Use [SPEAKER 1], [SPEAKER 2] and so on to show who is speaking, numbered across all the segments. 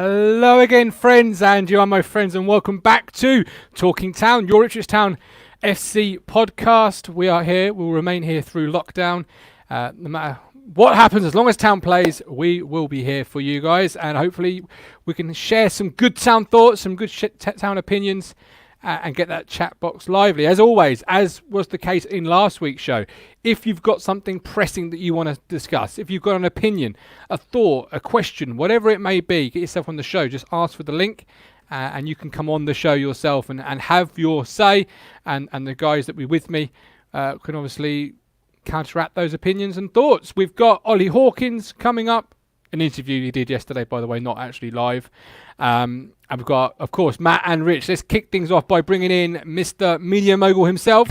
[SPEAKER 1] Hello again, friends, and you are my friends, and welcome back to Talking Town, your Ipswich Town FC podcast. We are here, we'll remain here through lockdown. No matter what happens, as long as Town plays, we will be here for you guys, and hopefully we can share some good Town thoughts, some good Town opinions, and get that chat box lively. As always, as was the case in last week's show, if you've got something pressing that you want to discuss, if you've got an opinion, a thought, a question, whatever it may be, get yourself on the show. Just ask for the link and you can come on the show yourself and have your say. And the guys that be with me can obviously counteract those opinions and thoughts. We've got Ollie Hawkins coming up. An interview he did yesterday, by the way, not actually live. And we've got, of course, Matt and Rich. Let's kick things off by bringing in Mr. Media Mogul himself.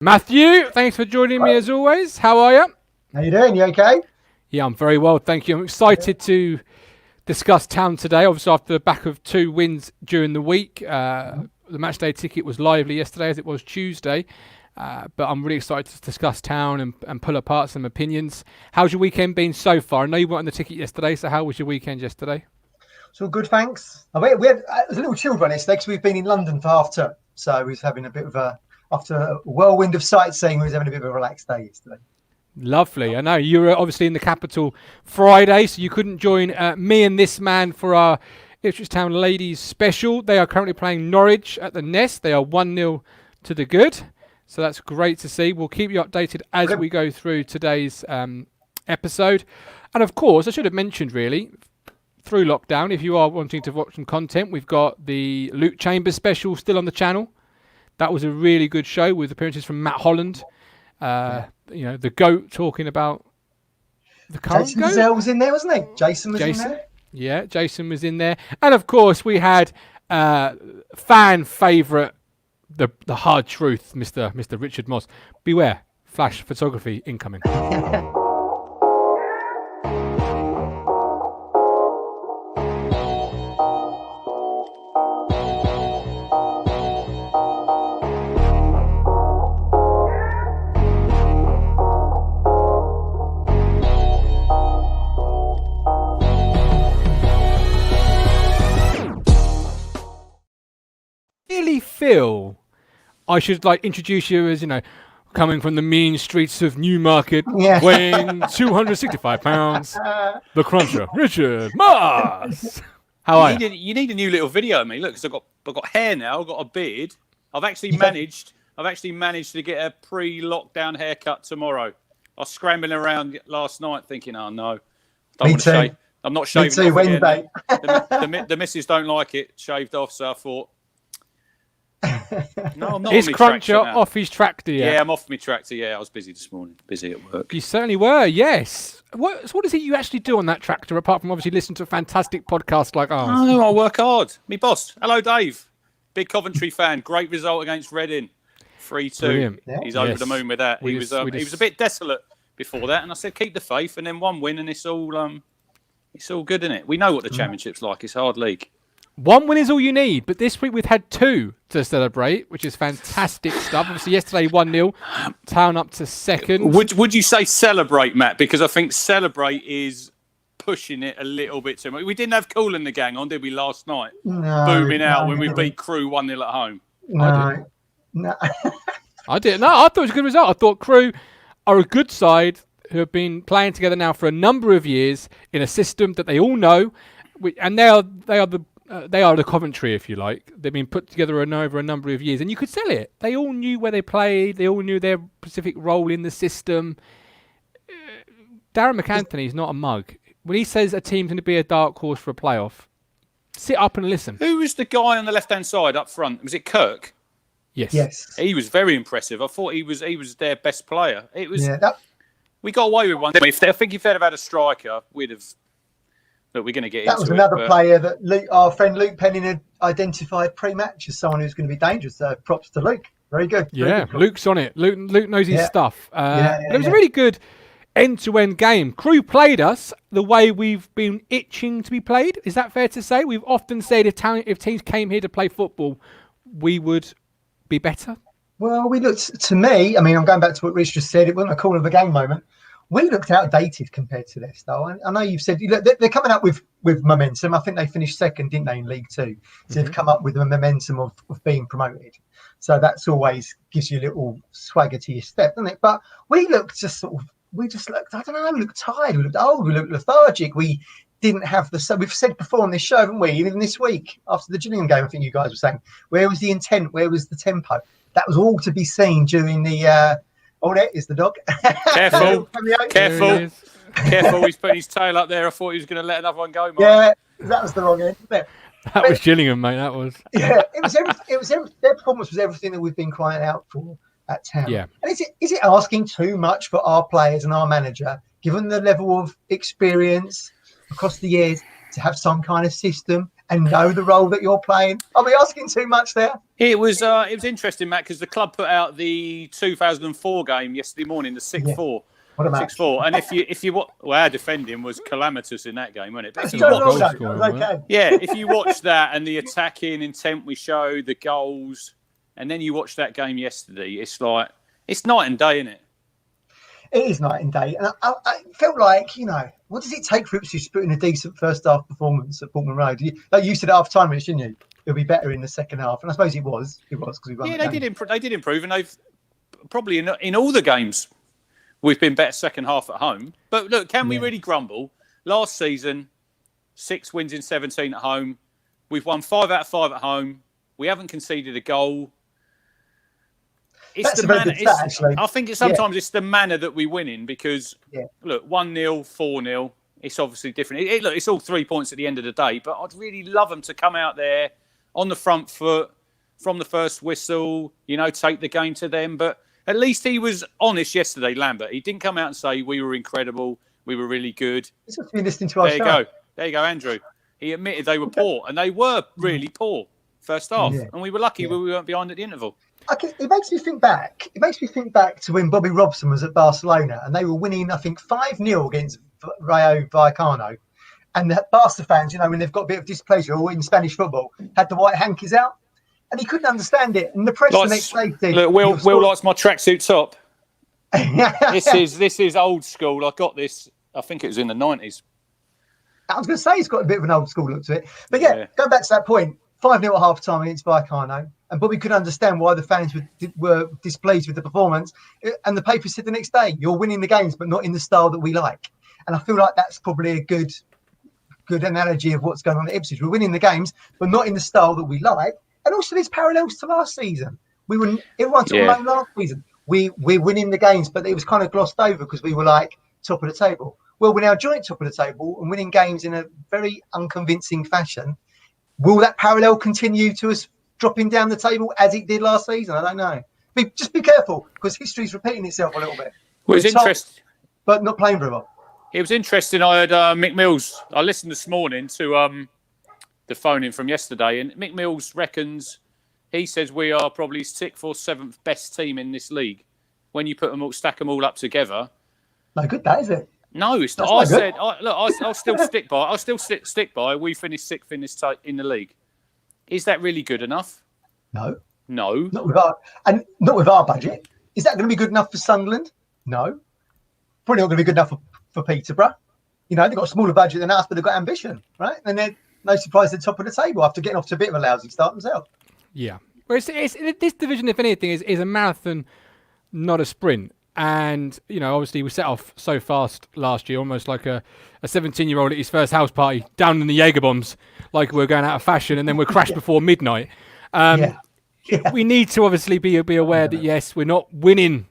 [SPEAKER 1] Matthew, thanks for joining me as always. How are you?
[SPEAKER 2] How you doing? You okay?
[SPEAKER 1] Yeah, I'm very well, thank you. I'm excited to discuss Town today. Obviously, after the back of 2 wins during the week, the matchday ticket was lively yesterday as it was Tuesday. But I'm really excited to discuss Town and pull apart some opinions. How's your weekend been so far? I know you weren't on the ticket yesterday, so how was your weekend yesterday?
[SPEAKER 2] It's all good, thanks. We had a little chilled one yesterday because we've been in London for half term. So we was having a bit of after a whirlwind of sightseeing, we was having a bit of a relaxed day yesterday.
[SPEAKER 1] Lovely. I know you were obviously in the capital Friday, so you couldn't join me and this man for our Ipswich Town Ladies special. They are currently playing Norwich at the Nest. They are 1-0 to the good. So that's great to see. We'll keep you updated as we go through today's episode. And of course, I should have mentioned really, through lockdown, if you are wanting to watch some content, we've got the Luke Chambers special still on the channel. That was a really good show with appearances from Matt Holland. You know, the GOAT talking about the current
[SPEAKER 2] Jason
[SPEAKER 1] GOAT.
[SPEAKER 2] Gazelle was in there, wasn't he? Jason was in there.
[SPEAKER 1] Yeah, Jason was in there. And of course, we had fan favourite, the hard truth, Mr. Richard Moss. Beware, flash photography incoming. Feel I should introduce you as, coming from the mean streets of Newmarket, weighing 265 pounds, the cruncher, Richard Moss. How are you?
[SPEAKER 3] You need a new little video of me. Look, because I've got hair now, I've got a beard. I've actually managed to get a pre-lockdown haircut tomorrow. I was scrambling around last night thinking, oh no, don't want to shave. I'm not shaving.
[SPEAKER 2] Me too, Wednesday.
[SPEAKER 3] The missus don't like it shaved off, so I thought, no, I'm not.
[SPEAKER 1] Is Cruncher off his tractor yet?
[SPEAKER 3] Yeah, I'm off my tractor. Yeah, I was busy this morning. Busy at work.
[SPEAKER 1] You certainly were, yes. What is it you actually do on that tractor, apart from obviously listen to a fantastic podcast like ours?
[SPEAKER 3] Oh, I work hard. Me boss. Hello, Dave. Big Coventry fan. Great result against Reading. 3-2.
[SPEAKER 1] Yeah.
[SPEAKER 3] He's over the moon with that. He was a bit desolate before that, and I said keep the faith, and then one win, and it's all good, isn't it? We know what the Championship's like. It's a hard league.
[SPEAKER 1] One win is all you need, but this week we've had 2 to celebrate, which is fantastic stuff. Obviously, yesterday 1-0, Town up to second.
[SPEAKER 3] Would you say celebrate, Matt? Because I think celebrate is pushing it a little bit too much. We didn't have Cool in the gang on, did we, last night?
[SPEAKER 2] No,
[SPEAKER 3] booming out when we beat Crewe 1-0 at home.
[SPEAKER 2] No.
[SPEAKER 1] I didn't. No, I thought it was a good result. I thought Crewe are a good side who have been playing together now for a number of years in a system that they all know, and they are the Coventry, if you like. They've been put together over a number of years, and you could sell it. They all knew where they played. They all knew their specific role in the system. Darren McAnthony's not a mug. When he says a team's going to be a dark horse for a playoff, sit up and listen.
[SPEAKER 3] Who was the guy on the left-hand side up front? Was it Kirk?
[SPEAKER 1] Yes.
[SPEAKER 3] He was very impressive. I thought he was their best player. It was. Yeah, we got away with one. I think if they'd have had a striker, we'd have. Look, we're going to get
[SPEAKER 2] that
[SPEAKER 3] into
[SPEAKER 2] was
[SPEAKER 3] it.
[SPEAKER 2] Another player that our friend Luke Penning had identified pre-match as someone who's going to be dangerous. So props to Luke. Very good.
[SPEAKER 1] Yeah, Luke's on it. Luke knows his stuff. But it was a really good end-to-end game. Crewe played us the way we've been itching to be played. Is that fair to say? We've often said if teams came here to play football, we would be better.
[SPEAKER 2] Well, we looked, to me, I mean, I'm going back to what Rich just said. It wasn't a call of the game moment. We looked outdated compared to their style. I know you've said they're coming up with momentum. I think they finished second, didn't they, in League Two? So they've come up with the momentum of being promoted. So that's always gives you a little swagger to your step, doesn't it? But we looked I don't know, we looked tired, we looked old, we looked lethargic. We didn't have we've said before on this show, haven't we? Even this week, after the Gillingham game, I think you guys were saying, where was the intent? Where was the tempo? That was all to be seen during the... there is the dog.
[SPEAKER 3] Careful. Careful. He's putting his tail up there. I thought he was going to let another one go, Mike.
[SPEAKER 2] Yeah, that was the wrong end, wasn't it?
[SPEAKER 1] That was Gillingham, mate. That was.
[SPEAKER 2] Yeah, it was their performance was everything that we've been crying out for at Town.
[SPEAKER 1] Yeah.
[SPEAKER 2] And is it asking too much for our players and our manager, given the level of experience across the years, to have some kind of system and know the role that you're playing? Are we asking too much there?
[SPEAKER 3] It was interesting, Matt, because the club put out the 2004 game yesterday morning, the 6-4.
[SPEAKER 2] What a match.
[SPEAKER 3] 6-4. And if you our defending was calamitous in that game, wasn't it? But if you if you watch that and the attacking intent we showed, the goals, and then you watch that game yesterday, it's like it's night and day, isn't it?
[SPEAKER 2] It is night and day. And I felt like, what does it take for Ipswich to put in a decent first half performance at Portman Road? You said at half time, Rich, didn't you? It'll be better in the second half. And I suppose it was because we won.
[SPEAKER 3] Yeah, they did improve, and they've probably in all the games we've been better second half at home. But look, can we really grumble? Last season, 6 wins in 17 at home. We've won 5 out of 5 at home. We haven't conceded a goal. It's the manner. I think sometimes it's the manner that we win in because look, 1-0, 4-0. It's obviously different. Look, it's all 3 points at the end of the day. But I'd really love them to come out there on the front foot from the first whistle. Take the game to them. But at least he was honest yesterday, Lambert. He didn't come out and say we were incredible, we were really good.
[SPEAKER 2] This was listening to our show.
[SPEAKER 3] There you go, Andrew. He admitted they were poor, and they were really poor first half. And we were lucky we weren't behind at the interval.
[SPEAKER 2] It makes me think back. It makes me think back to when Bobby Robson was at Barcelona and they were winning, I think, 5-0 against Rayo Vallecano. And the Barca fans, when they've got a bit of displeasure or in Spanish football, had the white hankies out. And he couldn't understand it. And the press the next day did.
[SPEAKER 3] Look, Will likes my tracksuit top. This is old school. I got this, I think it was in the 90s.
[SPEAKER 2] I was going to say it's got a bit of an old school look to it. But going back to that point, 5-0 at half time against Vallecano. And Bobby could understand why the fans were displeased with the performance. And the paper said the next day, you're winning the games, but not in the style that we like. And I feel like that's probably a good analogy of what's going on at Ipswich. We're winning the games, but not in the style that we like. And also there's parallels to last season. Everyone talked about last season. We're winning the games, but it was kind of glossed over because we were like top of the table. Well, we're now joint top of the table and winning games in a very unconvincing fashion. Will that parallel continue to us dropping down the table as it did last season? I don't know. Just be careful because history's repeating itself a little bit.
[SPEAKER 3] Well, it's interesting.
[SPEAKER 2] But not playing very well.
[SPEAKER 3] It was interesting. I heard Mick Mills. I listened this morning to the phone in from yesterday, and Mick Mills reckons he says we are probably 6th or 7th best team in this league. When you stack them all up together,
[SPEAKER 2] no good, that is it.
[SPEAKER 3] No, it's not. I said, I'll still stick by. I'll still stick by. We finished 6th in the league. Is that really good enough?
[SPEAKER 2] No.
[SPEAKER 3] Not
[SPEAKER 2] with our budget. Is that going to be good enough for Sunderland? No. Probably not going to be good enough for Peterborough. They've got a smaller budget than us, but they've got ambition, right? And they're no surprise they're top of the table after getting off to a bit of a lousy start themselves. Yeah.
[SPEAKER 1] Well, it's this division, if anything, is a marathon, not a sprint. And, obviously we set off so fast last year, almost like a 17-year-old at his first house party, down in the Jaeger bombs, like we're going out of fashion, and then we're crashed before midnight. We need to obviously be aware that, yes, we're not winning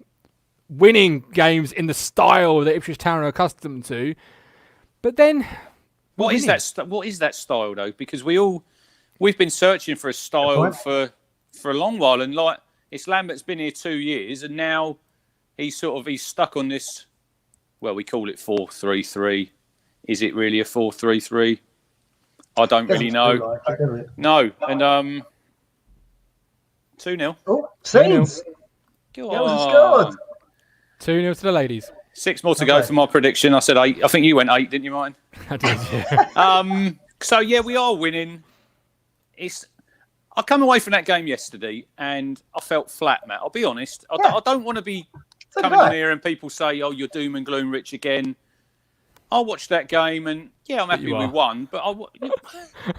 [SPEAKER 1] games in the style that Ipswich Town are accustomed to. But then...
[SPEAKER 3] What is that style, though? Because we've been searching for a style for a long while. And, it's Lambert's been here 2 years, and now... He's stuck on this. Well, we call it 4-3-3. Is it really a 4-3-3? I don't really know. No, and 2-0.
[SPEAKER 2] Oh, Saints.
[SPEAKER 3] Go
[SPEAKER 2] That was
[SPEAKER 3] on.
[SPEAKER 2] scored.
[SPEAKER 1] 2-0 to the ladies.
[SPEAKER 3] 6 more to go for my prediction. I said 8. I think you went 8, didn't you, Martin?
[SPEAKER 1] I did, yeah.
[SPEAKER 3] So, yeah, we are winning. I come away from that game yesterday and I felt flat, Matt. I'll be honest. I don't want to be coming on here and people say, oh, you're doom and gloom rich again. I watched that game and, yeah, I'm happy we won. But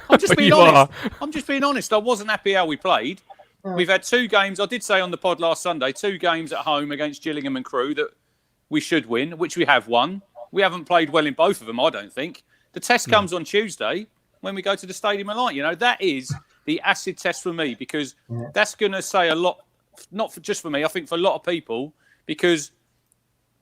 [SPEAKER 3] I'm just being honest. I'm just being honest. I wasn't happy how we played. We've had 2 games. I did say on the pod last Sunday, 2 games at home against Gillingham and Crewe that we should win, which we have won. We haven't played well in both of them, I don't think. The test comes on Tuesday when we go to the Stadium of Light. You know, that is the acid test for me because that's going to say a lot, not just for me, I think for a lot of people, because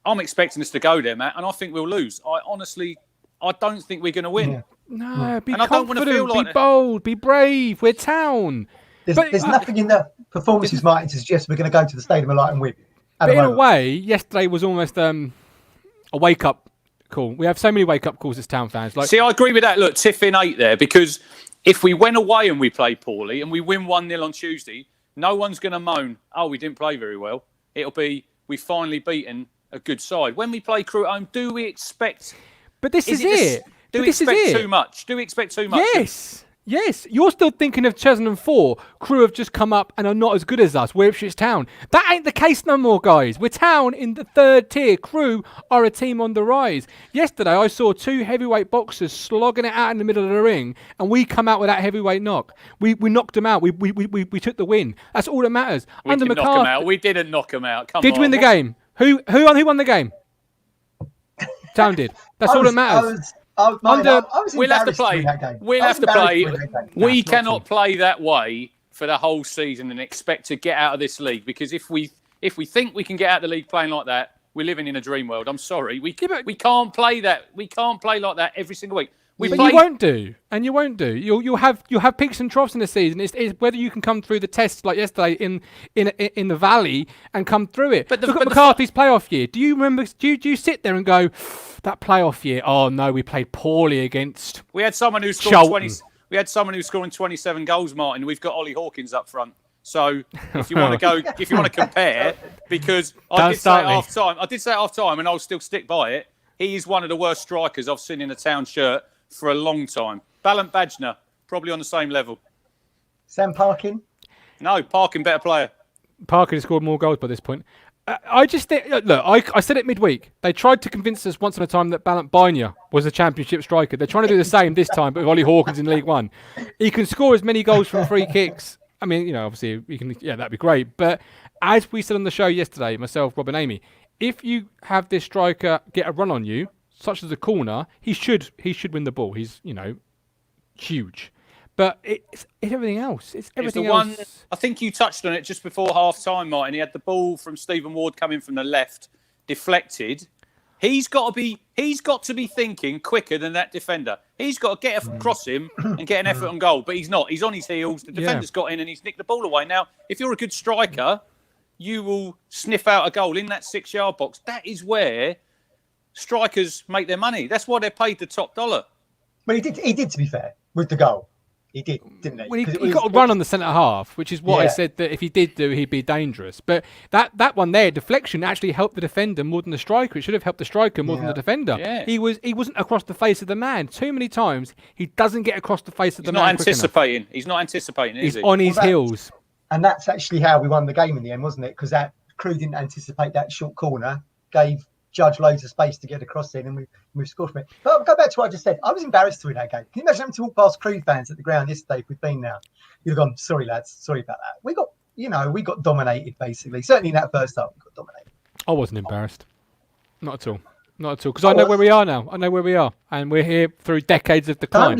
[SPEAKER 3] I'm expecting us to go there, Matt, and I think we'll lose. I don't think we're going to win.
[SPEAKER 1] Yeah. No, be
[SPEAKER 3] and
[SPEAKER 1] confident,
[SPEAKER 3] I don't want to feel like
[SPEAKER 1] be bold, be brave. We're Town.
[SPEAKER 2] There's nothing in the performances, Martin, to suggest we're going to go to the Stadium of Light and win.
[SPEAKER 1] But in a way, yesterday was almost a wake-up call. We have so many wake-up calls as Town fans.
[SPEAKER 3] See, I agree with that. Look, Tiffin 8 there, because if we went away and we played poorly and we win 1-0 on Tuesday, no one's going to moan, oh, we didn't play very well. It'll be, we've finally beaten a good side. When we play Crewe at home, do we expect...
[SPEAKER 1] But this is it.
[SPEAKER 3] Do we expect too much? Do we expect too much?
[SPEAKER 1] Yes. You're still thinking of 2004. Crewe have just come up and are not as good as us. We're Ipswich Town. That ain't the case no more, guys. We're Town in the 3rd tier. Crewe are a team on the rise. Yesterday, I saw 2 heavyweight boxers slogging it out in the middle of the ring, and we come out with that heavyweight knock. We knocked them out. We took the win. That's all that matters.
[SPEAKER 3] We didn't knock them out. We didn't knock them out. Come on.
[SPEAKER 1] Did win the game? Who won the game? Town did. That's all that matters.
[SPEAKER 3] We'll have to play. We'll have to play. We cannot play that way for the whole season and expect to get out of this league. Because if we think we can get out of the league playing like that, we're living in a dream world. I'm sorry, we can't play that. We can't play like that every single week.
[SPEAKER 1] You won't do, and you won't do. You'll have peaks and troughs in the season. It's whether you can come through the tests like yesterday in the valley and come through it. Look at McCarthy's playoff year. Do you remember? Do you sit there and go, that playoff year? Oh no, we played poorly against.
[SPEAKER 3] We had someone who scored 20. We had someone who's scoring 27 goals, Martin. We've got Ollie Hawkins up front. So if you want to compare, because I did say at half time, and I'll still stick by it. He is one of the worst strikers I've seen in a Town shirt for a long time. Ballant Badger, probably on the same level.
[SPEAKER 2] Sam Parkin?
[SPEAKER 3] No, Parkin, better player.
[SPEAKER 1] Parkin has scored more goals by this point. I just think, look, I said it midweek. They tried to convince us once on a time that Ballant Badger was a championship striker. They're trying to do the same this time, but with Ollie Hawkins in League One. He can score as many goals from free kicks. I mean, you know, obviously, he can. Yeah, that'd be great. But as we said on the show yesterday, myself, Rob and Amy, if you have this striker get a run on you, such as a corner, he should win the ball. He's, you know, huge. But it's everything else. It's everything else.
[SPEAKER 3] I think you touched on it just before half time, Martin. He had the ball from Stephen Ward coming from the left, deflected. He's got to be thinking quicker than that defender. He's got to get across him and get an effort on goal, but he's not. He's on his heels. The defender's got in and he's nicked the ball away. Now, if you're a good striker, you will sniff out a goal in that 6-yard box. That is where strikers make their money. That's why they're paid the top dollar.
[SPEAKER 2] Well, he did, to be fair, with the goal. He did, didn't he?
[SPEAKER 1] Well, he got a run on the centre half, which is what I said that if he did do, he'd be dangerous. But that one there, deflection, actually helped the defender more than the striker. It should have helped the striker more than the defender. Yeah. He wasn't across the face of the man. Too many times, he doesn't get across the face of the man.
[SPEAKER 3] He's not anticipating, is he?
[SPEAKER 1] He's on his heels.
[SPEAKER 2] And that's actually how we won the game in the end, wasn't it? Because that Crewe didn't anticipate that short corner, gave Judge loads of space to get across in, and we've scored from it. But I'll go back to what I just said. I was embarrassed to win that game. Can you imagine having to walk past Crewe fans at the ground yesterday if we'd been now? You'd have gone, sorry lads, sorry about that. We got dominated basically. Certainly in that first half, we got dominated.
[SPEAKER 1] I wasn't embarrassed. Not at all. Because I know where we are now. I know where we are. And we're here through decades of decline.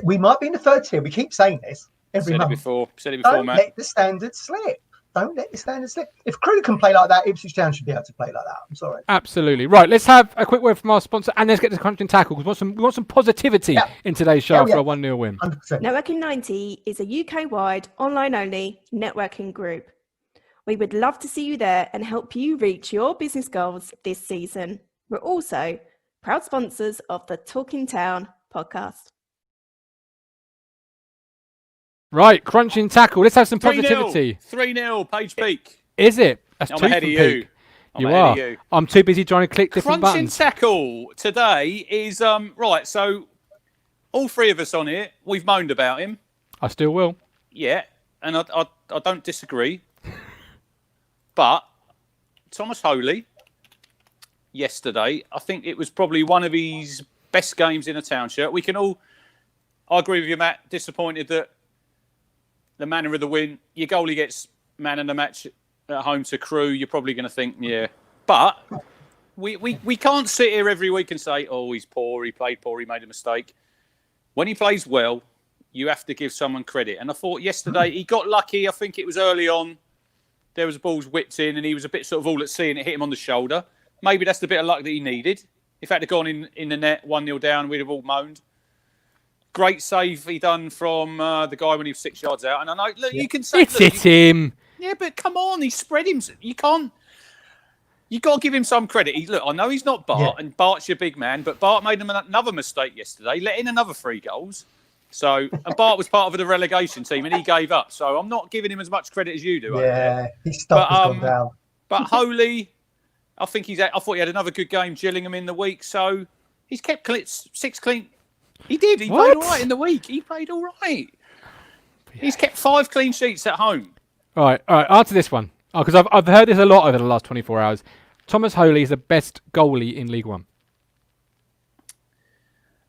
[SPEAKER 2] We might be in the 3rd tier. We keep saying this every month.
[SPEAKER 3] Said it before,
[SPEAKER 2] Don't let the standards slip. Don't let the standards slip. If Crewe can play like that, Ipswich Town should be able to play like that. I'm sorry.
[SPEAKER 1] Absolutely. Right, let's have a quick word from our sponsor and let's get to Crunch and Tackle because we want some positivity in today's show for a 1-0 win.
[SPEAKER 2] 100%.
[SPEAKER 4] Networking 90 is a UK-wide, online-only networking group. We would love to see you there and help you reach your business goals this season. We're also proud sponsors of the Talking Town podcast.
[SPEAKER 1] Right, crunching tackle. Let's have some
[SPEAKER 3] 3-0.
[SPEAKER 1] positivity.
[SPEAKER 3] 3-0, Page Peak.
[SPEAKER 1] Is it? That's
[SPEAKER 3] I'm
[SPEAKER 1] two
[SPEAKER 3] ahead
[SPEAKER 1] from
[SPEAKER 3] of you.
[SPEAKER 1] Peak. You are. I'm too busy trying to click different
[SPEAKER 3] Crunching
[SPEAKER 1] buttons.
[SPEAKER 3] tackle today is right. So all three of us on here, we've moaned about him.
[SPEAKER 1] I still will.
[SPEAKER 3] Yeah, and I don't disagree. But Thomas Holy, yesterday, I think it was probably one of his best games in a Town shirt. We can all, I agree with you, Matt, disappointed that the manner of the win, your goalie gets man of the match at home to Crewe, you're probably going to think, yeah. But we can't sit here every week and say, oh, he's poor, he played poor, he made a mistake. When he plays well, you have to give someone credit. And I thought yesterday he got lucky. I think it was early on. There was balls whipped in and he was a bit sort of all at sea and it hit him on the shoulder. Maybe that's the bit of luck that he needed. If it had gone in the net, 1-0 down, we'd have all moaned. Great save he done from the guy when he was 6 yards out. And I know, look, you can say...
[SPEAKER 1] It's hit him.
[SPEAKER 3] Yeah, but come on, he spread him. You can't... You got to give him some credit. Look, I know he's not Bart, and Bart's your big man, but Bart made another mistake yesterday, let in another 3 goals. So, and Bart was part of the relegation team, and he gave up. So, I'm not giving him as much credit as you do.
[SPEAKER 2] Yeah, his stuff has gone down.
[SPEAKER 3] But Holy, I thought he had another good game, Gillingham in the week. So, he's kept 6 clean. He did. He played all right in the week. He played all right. Yeah. He's kept 5 clean sheets at home. All right.
[SPEAKER 1] Answer this one. Because I've heard this a lot over the last 24 hours. Thomas Holy is the best goalie in League One.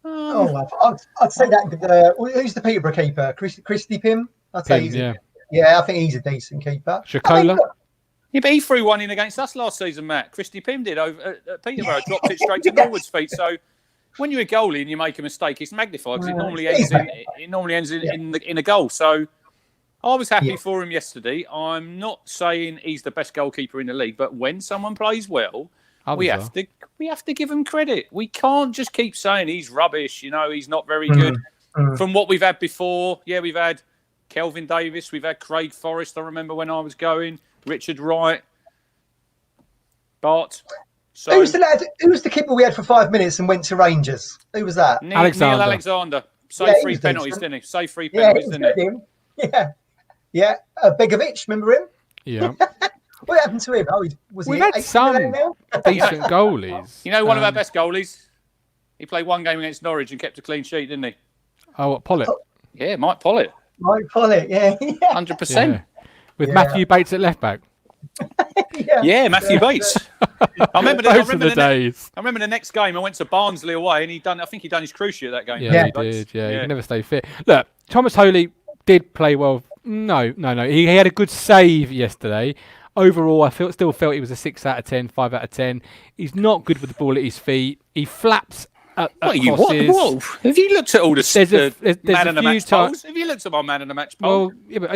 [SPEAKER 2] I'd say that. Who's the Peterborough keeper? Christy Pym? I'd say he's I think he's a decent keeper.
[SPEAKER 1] Shakola?
[SPEAKER 3] Yeah, but he threw one in against us last season, Matt. Christy Pym did over at Peterborough, dropped it straight to Norwood's feet. So when you're a goalie and you make a mistake, it's magnified because it normally ends in a goal. So I was happy for him yesterday. I'm not saying he's the best goalkeeper in the league, but when someone plays well, we have to give him credit. We can't just keep saying he's rubbish. He's not very good. From what we've had before, we've had Kelvin Davis, we've had Craig Forrest. I remember when I was going, Richard Wright, Bart. So,
[SPEAKER 2] who was the keeper we had for 5 minutes and went to Rangers? Who was that?
[SPEAKER 3] Neil Alexander. Saved 3 penalties, didn't he? Saved 3 penalties, didn't he?
[SPEAKER 2] Yeah. Begovic, remember him?
[SPEAKER 1] Yeah.
[SPEAKER 2] What happened to him?
[SPEAKER 1] We've had some decent goalies.
[SPEAKER 3] One of our best goalies? He played 1 game against Norwich and kept a clean sheet, didn't he?
[SPEAKER 1] Oh, what, Pollitt?
[SPEAKER 3] Yeah, Mike Pollitt.
[SPEAKER 2] Yeah.
[SPEAKER 3] 100%.
[SPEAKER 1] Yeah. With Matthew Bates at left back.
[SPEAKER 3] Matthew Bates. I remember the next game I went to Barnsley away and I think he done his cruciate that game.
[SPEAKER 1] Yeah, he did. Yeah, he can never stay fit. Look, Thomas Holy did play well. No. He had a good save yesterday. Overall, I still felt he was a 6 out of 10, 5 out of 10. He's not good with the ball at his feet. He flaps at crosses.
[SPEAKER 3] What? Have you looked at all the man of the match polls? Have you looked at my man of the match poll?
[SPEAKER 1] Well,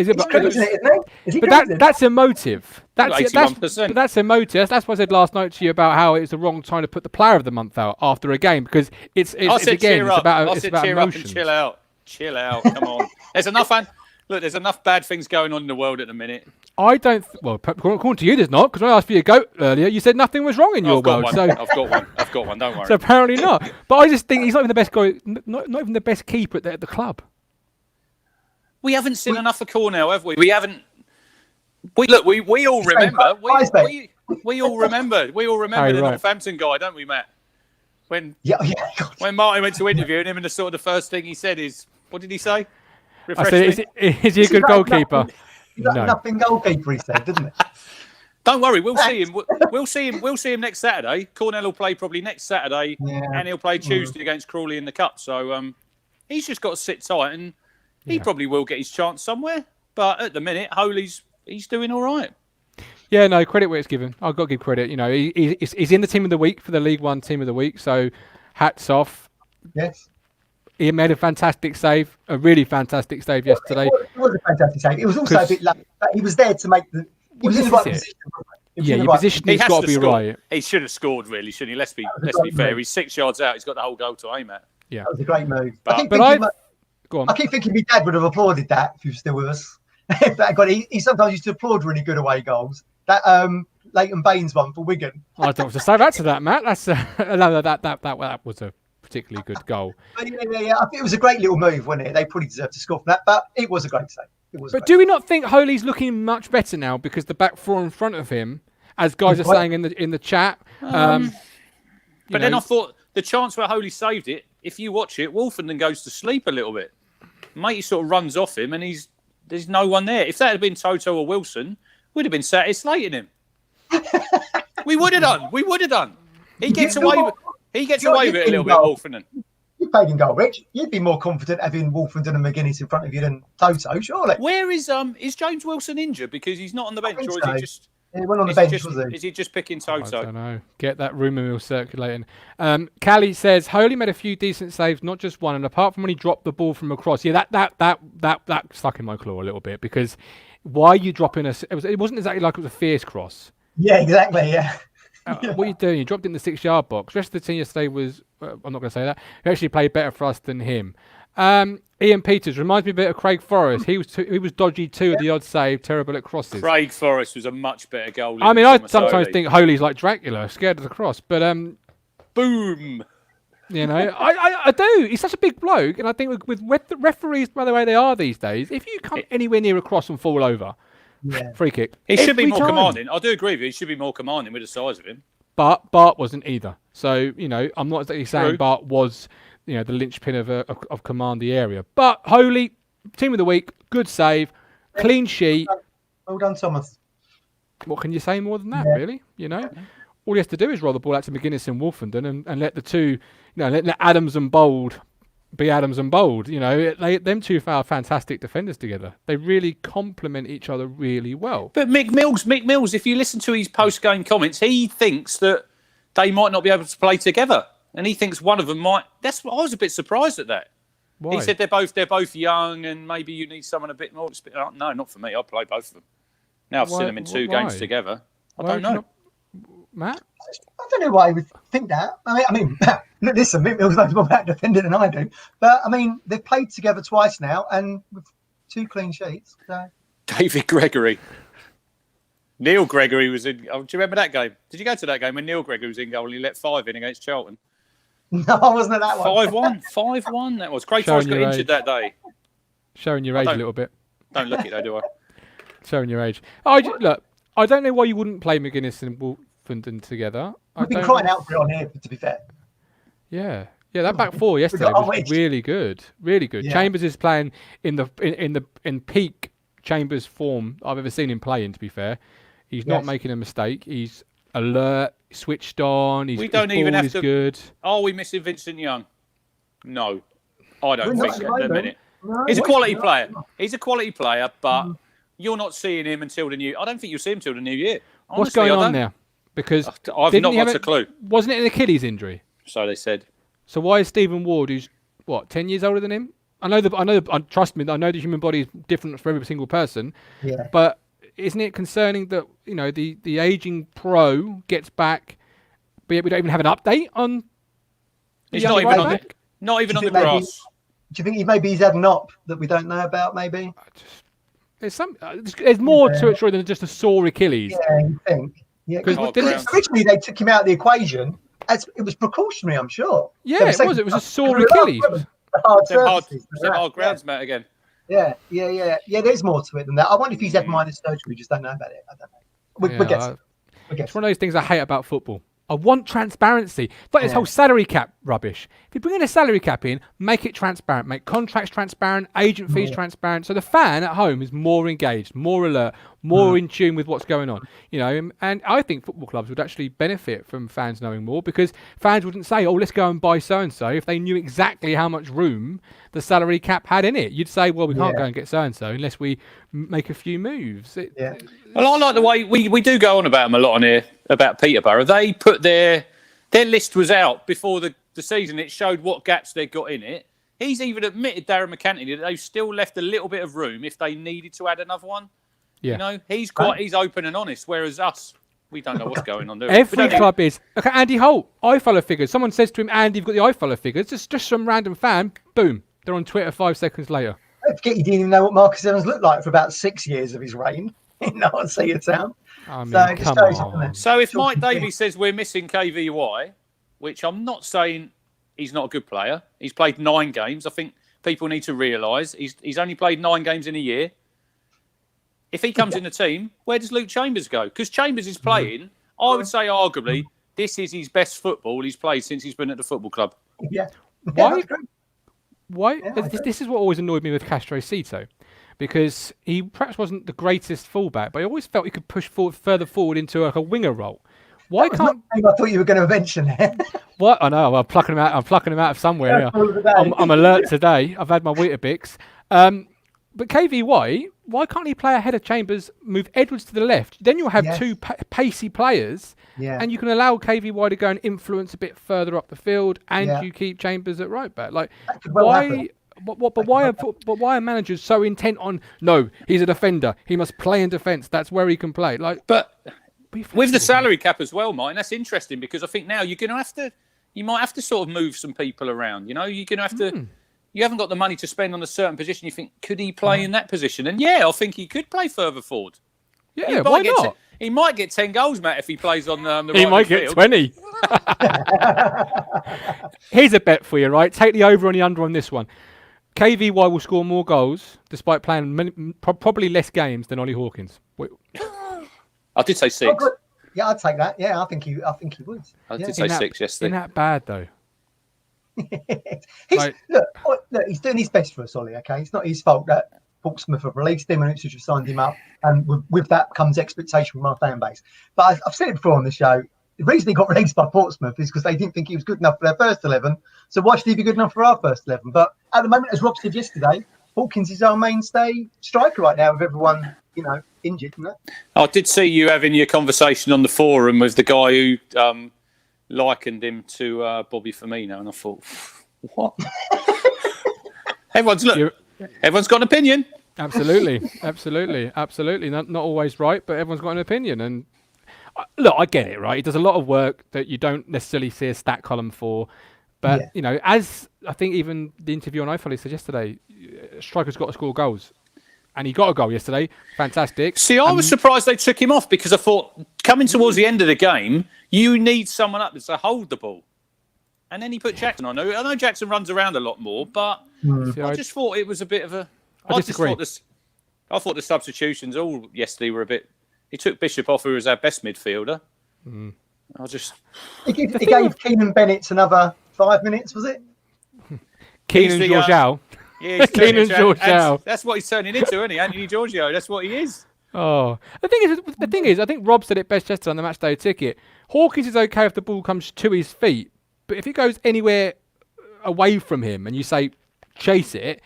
[SPEAKER 1] that's emotive. That's
[SPEAKER 3] 81%.
[SPEAKER 1] That's emotive. That's what I said last night to you about how it's the wrong time to put the player of the month out after a game because it's about emotion.
[SPEAKER 3] Chill out. Come on. There's enough bad things going on in the world at the minute.
[SPEAKER 1] I don't. According to you, there's not. Because when I asked for your goat earlier, you said nothing was wrong in your world.
[SPEAKER 3] So I've got one. Don't worry.
[SPEAKER 1] So apparently not. But I just think he's not even the best guy. Not even the best keeper at the club.
[SPEAKER 3] We haven't seen enough of Cornell, have we? We haven't. We all remember. We all remember. The Northampton guy, don't we, Matt? When Martin went to interview him, and the first thing he said is, "What did he say?"
[SPEAKER 1] I said, "Is he a good goalkeeper?"
[SPEAKER 2] Nothing goalkeeper, he said, didn't it?
[SPEAKER 3] Don't worry, we'll see him. We'll see him next Saturday. Cornell will play probably next Saturday, and he'll play Tuesday against Crawley in the cup. So he's just got to sit tight, and he probably will get his chance somewhere. But at the minute, he's doing all right.
[SPEAKER 1] Yeah, no, credit where it's given. I've got to give credit. He's in the team of the week for the League One team of the week. So hats off.
[SPEAKER 2] Yes.
[SPEAKER 1] He made a fantastic save, a really fantastic save yesterday.
[SPEAKER 2] It was a fantastic save. It was also a bit late, but he was there to make the... He was in the right position.
[SPEAKER 1] Your positioning's got to be right.
[SPEAKER 3] He should have scored, really, shouldn't he? Let's be fair. He's 6 yards out. He's got the whole goal to aim at.
[SPEAKER 1] Yeah.
[SPEAKER 2] That was a great move.
[SPEAKER 1] Go on.
[SPEAKER 2] I keep thinking my dad would have applauded that if he was still with us. He sometimes used to applaud really good away goals. That Leighton Baines one for Wigan.
[SPEAKER 1] I don't want to say that to that, Matt. That's that was a particularly good goal.
[SPEAKER 2] Yeah. I think it was a great little move, wasn't it? They probably deserved to score from that, but it was a great save.
[SPEAKER 1] But do we not think Holy's looking much better now because the back four in front of him, as guys are saying in the chat?
[SPEAKER 3] But then I thought the chance where Holy saved it, if you watch it, Wolfenden goes to sleep a little bit. Matey sort of runs off him and there's no one there. If that had been Toto or Wilson, we'd have been sat here slating him. We would have done. He gets away with it a little bit, Wolfenden.
[SPEAKER 2] You played in goal, Rich. You'd be more confident having Wolfenden and McGuinness in front of you than Toto, surely.
[SPEAKER 3] Where is James Wilson injured because he's not on the bench, or is he just?
[SPEAKER 2] He went on the bench, was he?
[SPEAKER 3] Is he just picking Toto?
[SPEAKER 1] I don't know. Get that rumour mill circulating. Callie says Holy made a few decent saves, not just one, and apart from when he dropped the ball from across, that stuck in my claw a little bit because why are you dropping it wasn't exactly like it was a fierce cross.
[SPEAKER 2] Yeah, exactly. Yeah.
[SPEAKER 1] What are you doing? You dropped it in the 6-yard box. The rest of the team yesterday was, I'm not going to say that, he actually played better for us than him. Ian Peters reminds me a bit of Craig Forrest. He was dodgy too at the odd save, terrible at crosses.
[SPEAKER 3] Craig Forrest was a much better goalie.
[SPEAKER 1] I mean, I sometimes think Holy's like Dracula, scared of the cross. But
[SPEAKER 3] boom.
[SPEAKER 1] You know, I do. He's such a big bloke, and I think with the referees, by the way they are these days, if you come anywhere near a cross and fall over, free kick.
[SPEAKER 3] He should be more commanding. I do agree with you. He should be more commanding with the size of him.
[SPEAKER 1] But Bart wasn't either. So, you know, I'm not exactly saying Bart was, you know, the linchpin of command the area. But Holy, team of the week, good save, clean sheet.
[SPEAKER 2] Well done, Thomas.
[SPEAKER 1] What can you say more than that, really? You know, all he has to do is roll the ball out to McGuinness and Wolfenden and let the two, you know, let Adams and Bold be Adams and Bold. You know, them two are fantastic defenders together. They really complement each other really well.
[SPEAKER 3] But Mick Mills, if you listen to his post-game comments, he thinks that they might not be able to play together. And he thinks one of them might. I was a bit surprised at that. Why? He said they're both young, and maybe you need someone a bit more. No, not for me. I'll play both of them. Now I've seen them in two games together. I don't know.
[SPEAKER 1] Matt,
[SPEAKER 2] I don't know why he would think that. I mean, listen, Mick Mills knows more about defending than I do. But I mean, they've played together twice now, and with 2 clean sheets. So.
[SPEAKER 3] David Gregory. Neil Gregory was in. Oh, do you remember that game? Did you go to that game when Neil Gregory was in goal and he let 5 in against Charlton?
[SPEAKER 2] No, I wasn't at that one.
[SPEAKER 3] 5-1. That was. Craig Forrest got injured that day.
[SPEAKER 1] Showing your age a little bit.
[SPEAKER 3] Don't look it though, do I?
[SPEAKER 1] Showing your age. Look, I don't know why you wouldn't play McGuinness and Wolfenden together.
[SPEAKER 2] We've been crying out for it on here, to be fair.
[SPEAKER 1] Yeah, that back four yesterday was really good, really good. Yeah. Chambers is playing in peak Chambers form I've ever seen him play in. To be fair, he's not making a mistake. He's alert, switched on. We don't even have to. Good.
[SPEAKER 3] Are we missing Vincent Young? No, I don't think so. At the minute, he's a quality player. He's a quality player, but you're not seeing him until the new. I don't think you'll see him till the new year. Honestly,
[SPEAKER 1] what's going on there? Because
[SPEAKER 3] I've not got a clue.
[SPEAKER 1] Wasn't it an Achilles injury?
[SPEAKER 3] So they said.
[SPEAKER 1] So why is Stephen Ward, who's 10 years older than him? Trust me, I know the human body is different for every single person.
[SPEAKER 2] Yeah.
[SPEAKER 1] But isn't it concerning that, you know, the aging pro gets back, but we don't even have an update on?
[SPEAKER 3] He's not even on the grass.
[SPEAKER 2] Do you think he's had an op that we don't know about? Maybe.
[SPEAKER 1] There's more to it than just a sore Achilles.
[SPEAKER 2] Yeah, you think. Yeah, because originally they took him out of the equation. It was precautionary, I'm sure.
[SPEAKER 1] Yeah, it was. It was a sore Achilles.
[SPEAKER 3] Hard grounds, Matt, again.
[SPEAKER 2] Yeah. There's more to it than that. I wonder if he's had minor surgery. We just don't know about it. I don't know. We'll get
[SPEAKER 1] It's one of those things I hate about football. I want transparency. It's like this whole salary cap rubbish. If you bring in a salary cap in, make it transparent. Make contracts transparent, agent fees transparent. So the fan at home is more engaged, more alert, more in tune with what's going on. You know, and I think football clubs would actually benefit from fans knowing more, because fans wouldn't say, "Oh, let's go and buy so-and-so," if they knew exactly how much room the salary cap had in it. You'd say, "Well, we can't go and get so-and-so unless we make a few moves."
[SPEAKER 3] Well, I like the way we do go on about them a lot on here, about Peterborough. They put their list was out before the season. It showed what gaps they've got in it. He's even admitted, Darren McCanty, that they've still left a little bit of room if they needed to add another one. Yeah. You know, he's open and honest, whereas us, we don't know what's going on there.
[SPEAKER 1] Every club is. Look at Andy Holt, iFollow figures. Someone says to him, "Andy, you've got the iFollow figures." Just some random fan, boom, they're on Twitter 5 seconds later.
[SPEAKER 2] Don't forget, you didn't even know what Marcus Evans looked like for about 6 years of his reign. No one see it town.
[SPEAKER 1] I mean, come on.
[SPEAKER 3] So if Mike Davies says we're missing KVY, which I'm not saying he's not a good player. He's played 9 games. I think people need to realise he's only played 9 games in a year. If he comes in the team, where does Luke Chambers go? Because Chambers is playing, I would say arguably, this is his best football he's played since he's been at the football club.
[SPEAKER 2] Yeah.
[SPEAKER 1] Why?
[SPEAKER 2] Yeah,
[SPEAKER 1] This is what always annoyed me with Castro Cito, because he perhaps wasn't the greatest fullback, but I always felt he could push further forward into a winger role. Why can't?
[SPEAKER 2] I thought you were going to mention it.
[SPEAKER 1] What? I know. I'm plucking him out. I'm plucking him out of somewhere. I'm alert today. I've had my Weetabix. But KVY, why can't he play ahead of Chambers? Move Edwards to the left. Then you'll have 2 pacey players, and you can allow KVY to go and influence a bit further up the field, and you keep Chambers at right back. Like, why? But why are managers so intent on? No, he's a defender. He must play in defence. That's where he can play. Like,
[SPEAKER 3] but with the salary cap as well, Mike, that's interesting because I think now you're going to have to. You might have to sort of move some people around. You know, you're going to have to. You haven't got the money to spend on a certain position. You think, could he play in that position? And I think he could play further forward.
[SPEAKER 1] Yeah, why not?
[SPEAKER 3] He might get 10 goals, Matt, if he plays on the right.
[SPEAKER 1] He might get 20. Here's a bet for you, right? Take the over and the under on this one. KVY will score more goals despite playing probably less games than Ollie Hawkins.
[SPEAKER 3] I did say 6.
[SPEAKER 2] Oh, yeah, I'd take that. Yeah, I think he would.
[SPEAKER 3] I did say 6 yesterday.
[SPEAKER 1] Isn't that bad though?
[SPEAKER 2] Look, he's doing his best for us, Ollie. Okay, it's not his fault that Portsmouth have released him and Ipswich have signed him up, and with that comes expectation from our fan base. But I've said it before on the show. The reason he got released by Portsmouth is because they didn't think he was good enough for their first 11. So why should he be good enough for our first 11? But at the moment, as Rob said yesterday, Hawkins is our mainstay striker right now with everyone, injured. Isn't it?
[SPEAKER 3] I did see you having your conversation on the forum with the guy who likened him to Bobby Firmino, and I thought, what? Everyone's got an opinion.
[SPEAKER 1] Absolutely. Not always right, but everyone's got an opinion. And look, I get it, right? He does a lot of work that you don't necessarily see a stat column for. But, as I think even the interview on iFolly said yesterday, striker's got to score goals. And he got a goal yesterday. Fantastic.
[SPEAKER 3] See, I was surprised they took him off because I thought, coming towards the end of the game, you need someone up to hold the ball. And then he put Jackson on. I know Jackson runs around a lot more, but I just thought it was a bit of a...
[SPEAKER 1] I disagree.
[SPEAKER 3] I thought the substitutions all yesterday were a bit... He took Bishop off, who was our best midfielder.
[SPEAKER 2] He gave Keenan Bennett another 5 minutes, was it?
[SPEAKER 1] Keenan Georgiou.
[SPEAKER 3] Yeah,
[SPEAKER 1] Keenan Georgiou.
[SPEAKER 3] That's what he's turning into, isn't he? Anthony Giorgio. That's what he is.
[SPEAKER 1] Oh, the thing is, I think Rob said it best yesterday on the matchday ticket. Hawkins is okay if the ball comes to his feet, but if it goes anywhere away from him and you say chase it,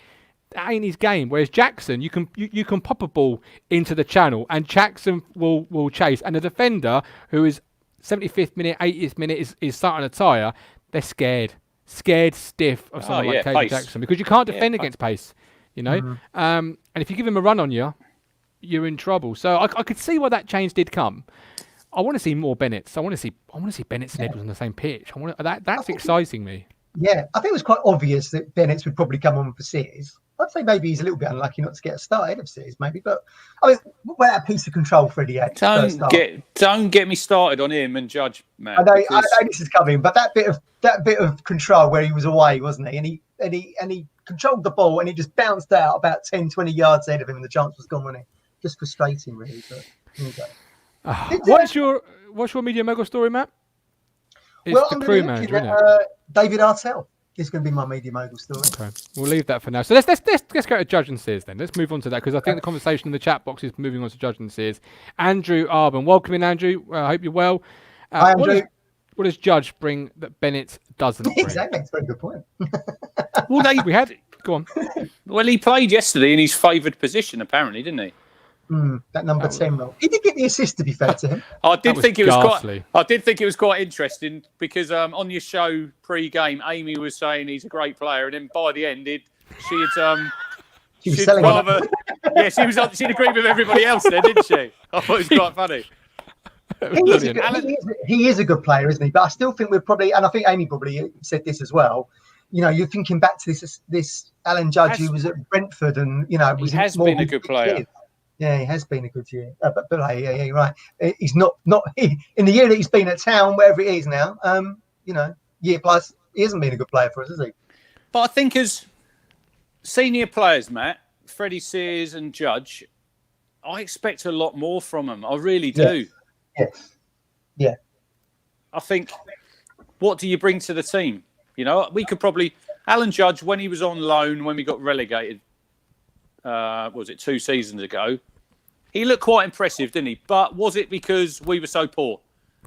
[SPEAKER 1] that ain't his game. Whereas Jackson, you can pop a ball into the channel and Jackson will chase, and the defender who is 75th minute, 80th minute is starting a tyre, they're scared stiff of someone like KV Jackson because you can't defend against pace, and if you give him a run on you, you're in trouble. So I could see why that change did come. I want to see more Bennetts. I want to see Bennetts and Edwards on the same pitch. That's exciting me.
[SPEAKER 2] Yeah, I think it was quite obvious that Bennetts would probably come on for Sears. I'd say maybe he's a little bit unlucky not to get a start ahead of Sears, maybe. But I mean, what a piece of control Freddie had.
[SPEAKER 3] Don't get me started on him and Judge, man.
[SPEAKER 2] I know this is coming, but that bit of control where he was away, wasn't he? And he controlled the ball and he just bounced out about 10, 20 yards ahead of him, and the chance was gone, wasn't it? Just frustrating, really. But here you go. What's your media mogul story, Matt?
[SPEAKER 1] It's the Crewe manager, isn't it?
[SPEAKER 2] David Artell is going to be my media mogul story.
[SPEAKER 1] Okay, we'll leave that for now. So let's go to Judge and Sears then. Let's move on to that because I think the conversation in the chat box is moving on to Judge and Sears. Andrew Arbon, welcome in, Andrew. I hope you're well.
[SPEAKER 2] Hi, Andrew.
[SPEAKER 1] What does Judge bring that Bennett doesn't bring?
[SPEAKER 2] Exactly, that's a very good point.
[SPEAKER 1] Go on.
[SPEAKER 3] Well, he played yesterday in his favoured position, apparently, didn't he?
[SPEAKER 2] That number 10 role. He did get the assist, to be fair to him.
[SPEAKER 3] I did think it was quite interesting because on your show pre-game, Amy was saying he's a great player, and then by the end, she'd agreed with everybody else there, didn't she? I thought it was quite funny.
[SPEAKER 2] He is a good player, isn't he? But I still think we're probably, and I think Amy probably said this as well. You're thinking back to this Alan Judge who was at Brentford, and
[SPEAKER 3] he has been a good player.
[SPEAKER 2] Yeah, he has been a good year. But you're right. He's not in the year that he's been at Town, wherever it is now. Year plus he hasn't been a good player for us, has he?
[SPEAKER 3] But I think as senior players, Matt, Freddie Sears and Judge, I expect a lot more from them. I really do.
[SPEAKER 2] Yes. Yeah.
[SPEAKER 3] I think, what do you bring to the team? You know, we could probably... Alan Judge, when he was on loan, when we got relegated, was it 2 seasons ago, he looked quite impressive, didn't he? But was it because we were so poor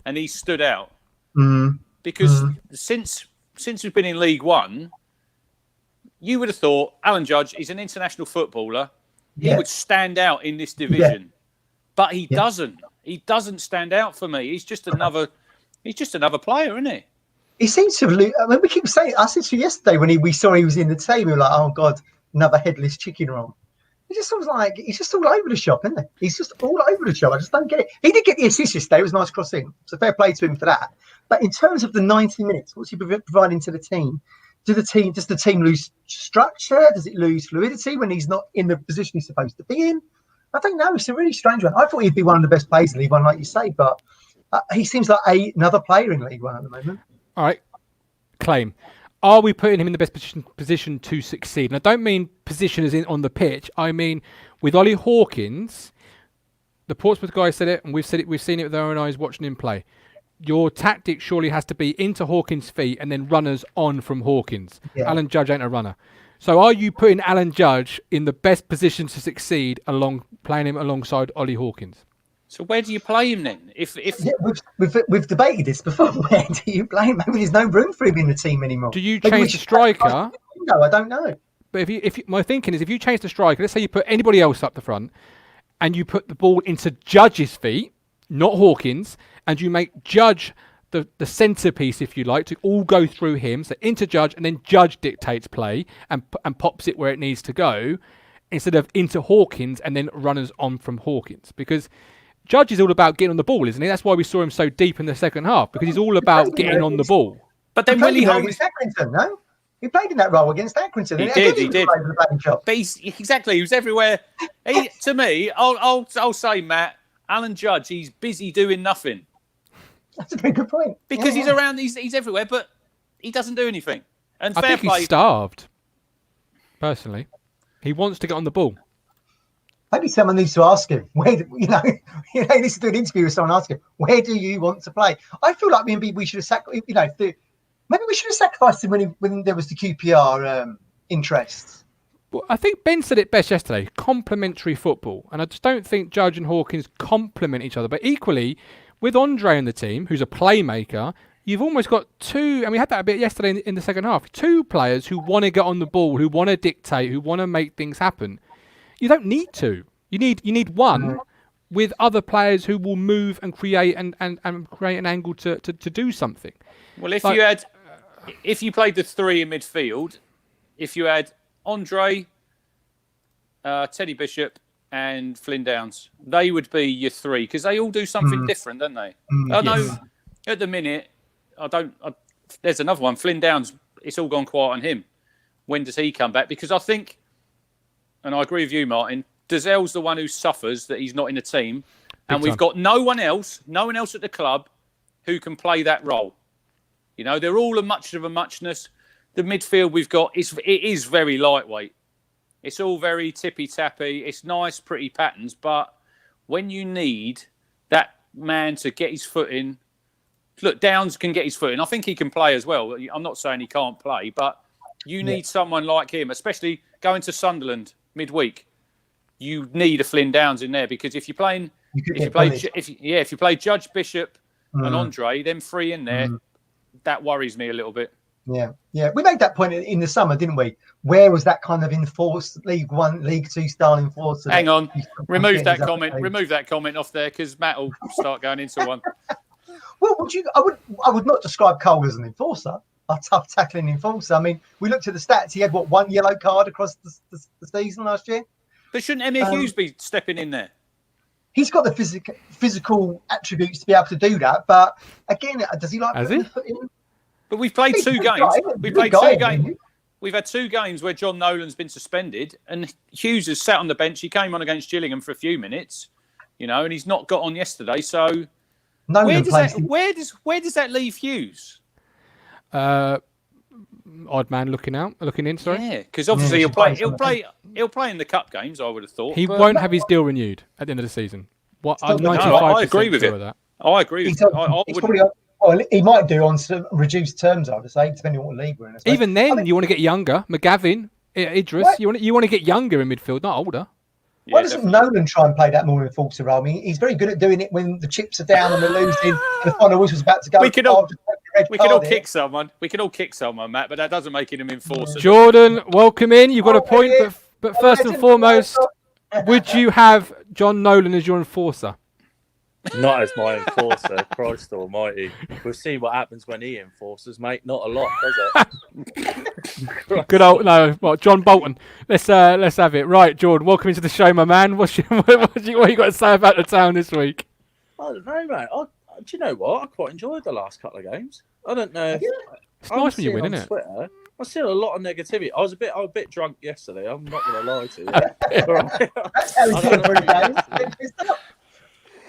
[SPEAKER 3] and he stood out? Because since we've been in League One, you would have thought Alan Judge is an international footballer. He would stand out in this division, but he doesn't. He doesn't stand out for me. He's just another player, isn't he?
[SPEAKER 2] He seems to have. I mean, we keep saying. I said to you yesterday when we saw he was in the team, we were like, "Oh God, another headless chicken roll." He just feels like he's just all over the shop, isn't he? He's just all over the shop. I just don't get it. He did get the assist yesterday. It was a nice crossing. So fair play to him for that. But in terms of the 90 minutes, what's he providing to the team? Does the team lose structure? Does it lose fluidity when he's not in the position he's supposed to be in? I don't know. It's a really strange one. I thought he'd be one of the best players in League One, like you say, but he seems like another player in League One at the moment.
[SPEAKER 1] All right. Claim. Are we putting him in the best position to succeed? And I don't mean position as in on the pitch. I mean, with Ollie Hawkins, the Portsmouth guy said it, and we've said it. We've seen it with our own eyes watching him play. Your tactic surely has to be into Hawkins' feet and then runners on from Hawkins. Yeah. Alan Judge ain't a runner. So are you putting Alan Judge in the best position to succeed playing him alongside Ollie Hawkins?
[SPEAKER 3] So where do you play him then?
[SPEAKER 2] We've debated this before. Where do you play him? Maybe there's no room for him in the team anymore.
[SPEAKER 1] Do you change the striker?
[SPEAKER 2] No, I don't know.
[SPEAKER 1] But my thinking is, if you change the striker, let's say you put anybody else up the front, and you put the ball into Judge's feet, not Hawkins, and you make Judge the centrepiece, if you like, to all go through him, so into Judge, and then Judge dictates play and pops it where it needs to go, instead of into Hawkins and then runners on from Hawkins, because Judge is all about getting on the ball, isn't he? That's why we saw him so deep in the second half, because he's all about getting on the ball.
[SPEAKER 3] But then
[SPEAKER 2] Willie against Accrington, no? He played in that role against Accrington.
[SPEAKER 3] He did. But exactly, he was everywhere. To me, I'll say, Matt, Alan Judge, he's busy doing nothing.
[SPEAKER 2] That's a very good point.
[SPEAKER 3] Because he's around, he's everywhere, but he doesn't do anything. And
[SPEAKER 1] I think he's starved, personally. He wants to get on the ball.
[SPEAKER 2] Maybe someone needs to ask him, he needs to do an interview with someone, ask him, where do you want to play? I feel like maybe we should have sacrificed him when there was the QPR interest.
[SPEAKER 1] Well, I think Ben said it best yesterday, complementary football. And I just don't think Judge and Hawkins complement each other. But equally, with Andre in the team, who's a playmaker, you've almost got two, and we had that a bit yesterday in the second half, two players who want to get on the ball, who want to dictate, who want to make things happen. You don't need two. You need one with other players who will move and create and create an angle to do something.
[SPEAKER 3] Well, if you played the three in midfield, if you had Andre, Teddy Bishop, and Flynn Downs, they would be your three, because they all do something different, don't they? I know at the minute, there's another one, Flynn Downs, it's all gone quiet on him. When does he come back? Because I think, and I agree with you, Martin, Dazell's the one who suffers that he's not in the team, and we've got no one else at the club who can play that role. You know, they're all much of a muchness. The midfield we've got, it is very lightweight. It's all very tippy-tappy. It's nice, pretty patterns. But when you need that man to get his foot in... Look, Downs can get his foot in. I think he can play as well. I'm not saying he can't play, but you need someone like him, especially going to Sunderland midweek. You need a Flynn Downs in there, because if you play Judge, Bishop and Andre, them three in there, that worries me a little bit.
[SPEAKER 2] Yeah. We made that point in the summer, didn't we? Where was that kind of enforced League One, League Two style enforcer?
[SPEAKER 3] Hang on, remove that comment. Remove that comment off there, because Matt will start going into one.
[SPEAKER 2] Well, I would not describe Cole as an enforcer, a tough tackling enforcer. I mean, we looked at the stats. He had one yellow card across the season last year.
[SPEAKER 3] But shouldn't Emir Hughes be stepping in there?
[SPEAKER 2] He's got the physical attributes to be able to do that. But again, does he like putting the foot in?
[SPEAKER 3] But we've played two games. We've had 2 games where John Nolan's been suspended, and Hughes has sat on the bench. He came on against Gillingham for a few minutes, and he's not got on yesterday. So where does that leave Hughes?
[SPEAKER 1] odd man looking in. Sorry.
[SPEAKER 3] Yeah, because obviously he'll play in the cup games. I would have thought
[SPEAKER 1] He won't have his deal renewed at the end of the season. I'm 95%.
[SPEAKER 3] I agree with
[SPEAKER 1] sure of that.
[SPEAKER 3] I agree with
[SPEAKER 2] he might do on some reduced terms, I would say, depending on what league we're in.
[SPEAKER 1] Even then, you want to get younger. McGavin, Idris,
[SPEAKER 2] What?
[SPEAKER 1] you want to get younger in midfield, not older.
[SPEAKER 2] Why doesn't Nolan try and play that more enforcer role? I mean, he's very good at doing it when the chips are down and we're losing and the final whistle's about to go.
[SPEAKER 3] We can all kick someone. We can all kick someone, Matt, but that doesn't make him enforcer.
[SPEAKER 1] Jordan, welcome in. You've got a point, but first and foremost, would you have John Nolan as your enforcer?
[SPEAKER 5] Not as my enforcer, Christ almighty. We'll see what happens when he enforces, mate. Not a lot, does it?
[SPEAKER 1] Good old John Bolton. Let's have it. Right, Jordan, welcome into the show, my man. What you got to say about the town this week?
[SPEAKER 5] I don't know, mate. Do you know what? I quite enjoyed the last couple of games. I don't know.
[SPEAKER 1] It's nice when you win, isn't it?
[SPEAKER 5] Twitter, I see a lot of negativity. I was a bit drunk yesterday. I'm not going to lie to you.
[SPEAKER 2] That's how he's doing for the game.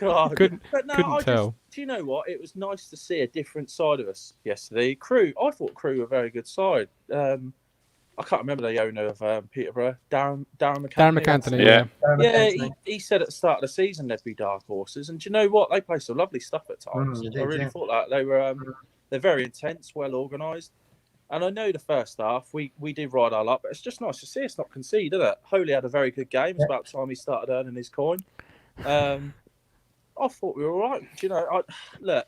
[SPEAKER 5] God.
[SPEAKER 1] Couldn't
[SPEAKER 5] Do
[SPEAKER 1] tell.
[SPEAKER 5] you know what? It was nice to see a different side of us yesterday. Crewe, I thought Crewe were a very good side. I can't remember the owner of Peterborough, Darren McAnthony.
[SPEAKER 1] Darren McAnthony,
[SPEAKER 5] Yeah, he said at the start of the season they'd be dark horses, and do you know what? They play some lovely stuff at times. I really thought that they were. They're very intense, well organised, and I know the first half we did ride our luck, but it's just nice to see us not concede, isn't it? Holy had a very good game. It's about time he started earning his coin. I thought we were all right. Do you know, look,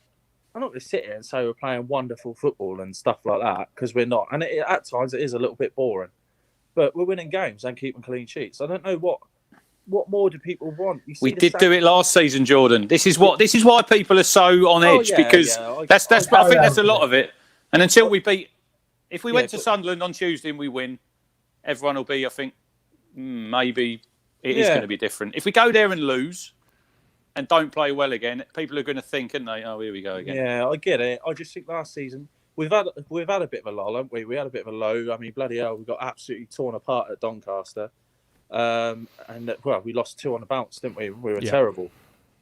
[SPEAKER 5] I'm not going to sit here and say we're playing wonderful football and stuff like that, because we're not. And at times it is a little bit boring. But we're winning games and keeping clean sheets. I don't know what more do people want.
[SPEAKER 3] We did do it last season, Jordan. This is why people are so on edge, because I think that's a lot of it. And until we if we went to Sunderland on Tuesday and we win, everyone will be, I think, maybe it is going to be different. If we go there and lose and don't play well again, people are going to think, aren't they? Oh, here we go again.
[SPEAKER 5] Yeah, I get it. I just think last season we've had a bit of a lull, haven't we? We had a bit of a low. I mean, bloody hell, we got absolutely torn apart at Doncaster, and we lost 2 on the bounce, didn't we? We were terrible,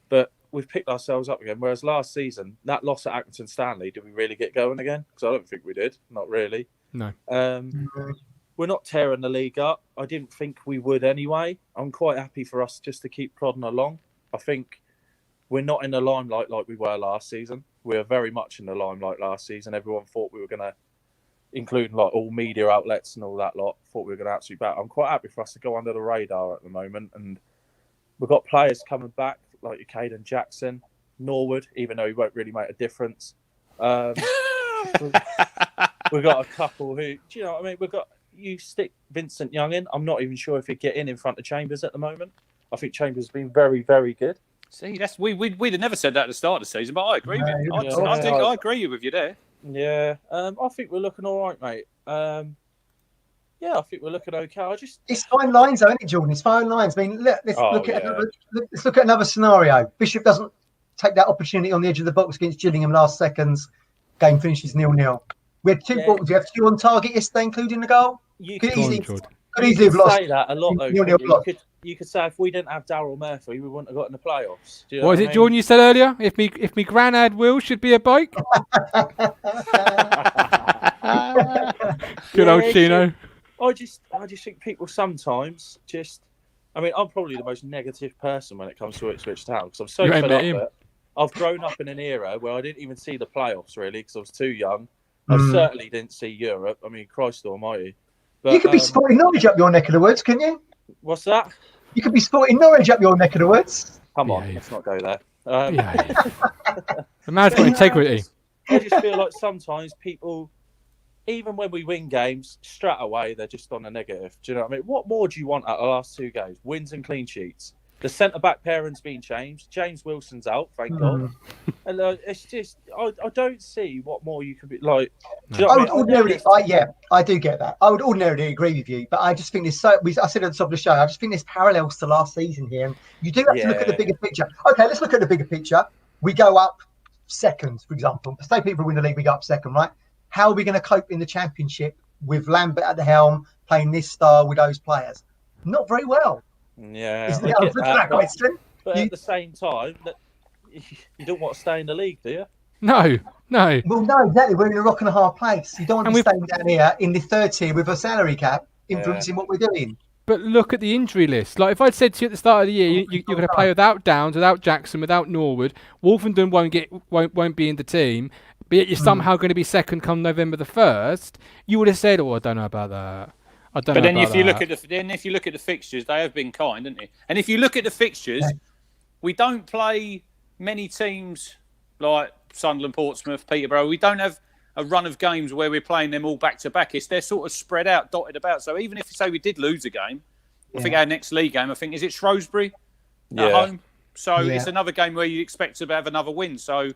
[SPEAKER 5] but we've picked ourselves up again. Whereas last season, that loss at Accrington Stanley, did we really get going again? Because I don't think we did. Not really.
[SPEAKER 1] No.
[SPEAKER 5] We're not tearing the league up. I didn't think we would anyway. I'm quite happy for us just to keep plodding along. I think we're not in the limelight like we were last season. We were very much in the limelight last season. Everyone thought we were going to, including like all media outlets and all that lot, thought we were going to absolutely bat. I'm quite happy for us to go under the radar at the moment. And we've got players coming back like Caden Jackson, Norwood, even though he won't really make a difference. We've got a couple who, do you know what I mean? You stick Vincent Young in. I'm not even sure if he'd get in front of Chambers at the moment. I think Chambers has been very, very good.
[SPEAKER 3] See, we'd have never said that at the start of the season, but I agree with you. I agree with you there.
[SPEAKER 5] Yeah, I think we're looking all right, mate. I think we're looking okay.
[SPEAKER 2] It's fine lines, though, isn't it, Jordan? It's fine lines. I mean, let's look at another scenario. Bishop doesn't take that opportunity on the edge of the box against Gillingham last seconds. Game finishes 0-0. We had 2 balls. We have 2 on target yesterday, including the goal.
[SPEAKER 5] Could
[SPEAKER 2] easily have lost.
[SPEAKER 5] Say that a lot, though. You could say if we didn't have Daryl Murphy, we wouldn't have got in the playoffs. Do you know
[SPEAKER 1] what is it, Jordan? You said earlier, if me granddad will should be a bike. Good old Chino.
[SPEAKER 5] I just think people sometimes just. I mean, I'm probably the most negative person when it comes to Ipswich Town because I'm so fed up with it. I've grown up in an era where I didn't even see the playoffs really because I was too young. I certainly didn't see Europe. I mean, Christ Almighty. But,
[SPEAKER 2] you could be supporting Norwich up your neck of the woods, couldn't you?
[SPEAKER 5] What's that?
[SPEAKER 2] You could be supporting Norwich up your neck of the woods.
[SPEAKER 5] Come on, let's not go there.
[SPEAKER 1] The man's got integrity.
[SPEAKER 5] I just feel like sometimes people, even when we win games, straight away they're just on a negative. Do you know what I mean? What more do you want out of the last 2 games? Wins and clean sheets. The centre-back pairing's been changed. James Wilson's out, thank God. And it's just, I don't see what more you could be like. Do you know what I mean?
[SPEAKER 2] I do get that. I would ordinarily agree with you, but I just think there's I said at the top of the show, I just think there's parallels to last season here. And you do have to look at the bigger picture. Okay, let's look at the bigger picture. We go up second, for example. Say people win the league, we go up second, right? How are we going to cope in the Championship with Lambert at the helm, playing this style with those players? Not very well.
[SPEAKER 5] Yeah,
[SPEAKER 2] isn't the answer to that question?
[SPEAKER 5] But at the same time, you don't want to stay in the league, do you?
[SPEAKER 1] No, No.
[SPEAKER 2] Well, no, exactly. We're in a rock and a hard place. You don't want to be staying down here in the third tier with a salary cap influencing what we're doing.
[SPEAKER 1] But look at the injury list. Like, if I'd said to you at the start of the year, you're going to play without Downs, without Jackson, without Norwood, Wolfenden won't be in the team, but yet you're somehow going to be second come November the 1st, you would have said, "Oh, I don't know about that." But then
[SPEAKER 3] if you look at the fixtures, they have been kind, haven't they? And if you look at the fixtures, we don't play many teams like Sunderland, Portsmouth, Peterborough. We don't have a run of games where we're playing them all back to back. They're sort of spread out, dotted about. So even if say we did lose a game, I think our next league game, is it Shrewsbury at home? So it's another game where you expect to have another win. So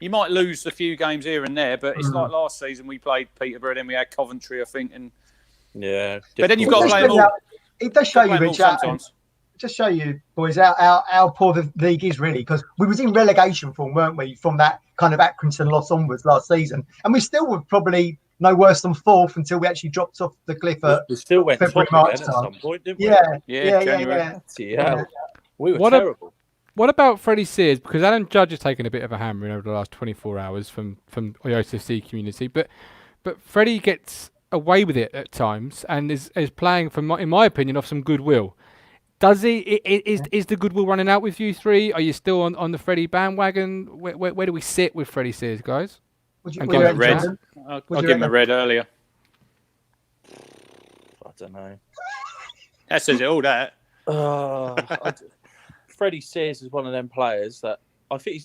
[SPEAKER 3] you might lose a few games here and there, but it's like last season we played Peterborough, then we had Coventry, I think, and but then you've got to play them all.
[SPEAKER 2] It does show you, Rich, just show you, boys, how poor the league is really, because we was in relegation form, weren't we, from that kind of Accrington loss onwards last season, and we still were probably no worse than fourth until we actually dropped off the cliff at
[SPEAKER 5] we still went
[SPEAKER 2] February,
[SPEAKER 5] top
[SPEAKER 2] March
[SPEAKER 5] again at some point, didn't we?
[SPEAKER 2] Yeah.
[SPEAKER 5] We were terrible.
[SPEAKER 1] What about Freddie Sears? Because Alan Judge has taken a bit of a hammering over the last 24 hours from the ITFC community, but Freddie gets away with it at times and is playing, in my opinion, off some goodwill. Does he? Is the goodwill running out with you three? Are you still on the Freddie bandwagon? Where do we sit with Freddie Sears, guys?
[SPEAKER 3] I'll give him a red earlier.
[SPEAKER 5] I don't know.
[SPEAKER 3] That says it all, that.
[SPEAKER 5] Freddie Sears is one of them players that I think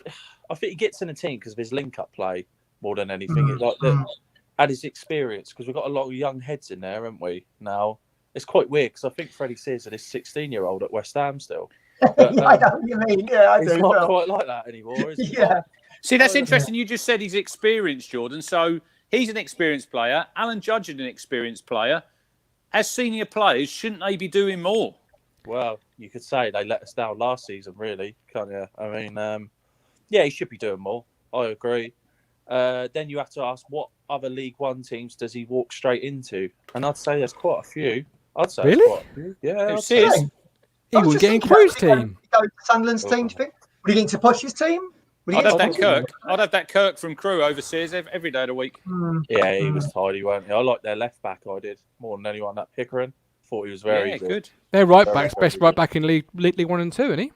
[SPEAKER 5] he gets in a team because of his link-up play more than anything. And his experience, because we've got a lot of young heads in there, haven't we? Now, it's quite weird because I think Freddie Sears is 16-year-old at West Ham still. But,
[SPEAKER 2] I know what you mean. Yeah, I do.
[SPEAKER 5] He's not quite like that anymore, is he?
[SPEAKER 2] Yeah.
[SPEAKER 3] See, that's interesting. You just said he's experienced, Jordan. So he's an experienced player. Alan Judge is an experienced player. As senior players, shouldn't they be doing more?
[SPEAKER 5] Well, you could say they let us down last season, really, can't you? I mean, he should be doing more. I agree. Then you have to ask, what other League One teams does he walk straight into? And I'd say there's quite a few.
[SPEAKER 1] Really?
[SPEAKER 5] Quite a few. Yeah,
[SPEAKER 3] I'd say.
[SPEAKER 1] He would get in Crewe's team.
[SPEAKER 2] Go to Sunderland's team, do you think? Would he get into Posh's team?
[SPEAKER 3] I'd have that Kirk from Crewe overseas every day of the week.
[SPEAKER 5] Yeah, he was tidy, weren't he? I liked their left back. I did more than anyone. That Pickering, thought he was very good.
[SPEAKER 1] Their right back's best right back in League 1 and 2, isn't he?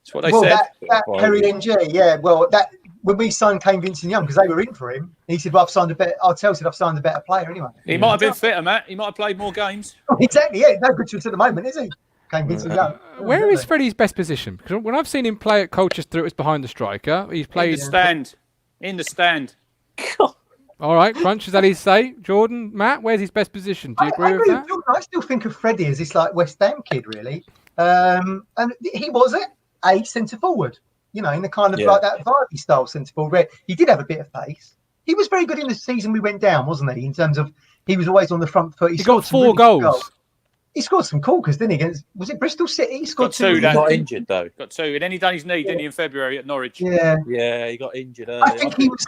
[SPEAKER 3] That's what they said.
[SPEAKER 2] That Perry NG, yeah. Well, that when we signed Kane Vincent Young, because they were in for him, he said, "Well, I've signed a better." Artell said, "I've signed a better player anyway."
[SPEAKER 3] He might have been fitter, Matt. He might have played more games.
[SPEAKER 2] Exactly. Yeah, no good to us at the moment, is he? Kane Vincent Young.
[SPEAKER 1] Where is Freddie's best position? Because when I've seen him play at Colchester, it was behind the striker. He's played
[SPEAKER 3] in the stand.
[SPEAKER 1] All right, Crunch, is that his say? Jordan, Matt, where's his best position? Do you agree with that?
[SPEAKER 2] I still think of Freddie as this like West Ham kid, really. And he was a centre forward, in the kind of like that Vardy style centre forward where he did have a bit of pace. He was very good in the season we went down, wasn't he? In terms of he was always on the front foot.
[SPEAKER 1] He got 4 goals.
[SPEAKER 2] He scored some corkers, didn't he? Was it Bristol City? He scored
[SPEAKER 3] 2.
[SPEAKER 5] He got injured though.
[SPEAKER 3] Got 2, and then he done his knee, didn't he, in February at Norwich?
[SPEAKER 2] Yeah,
[SPEAKER 5] he got injured early.
[SPEAKER 2] I think he was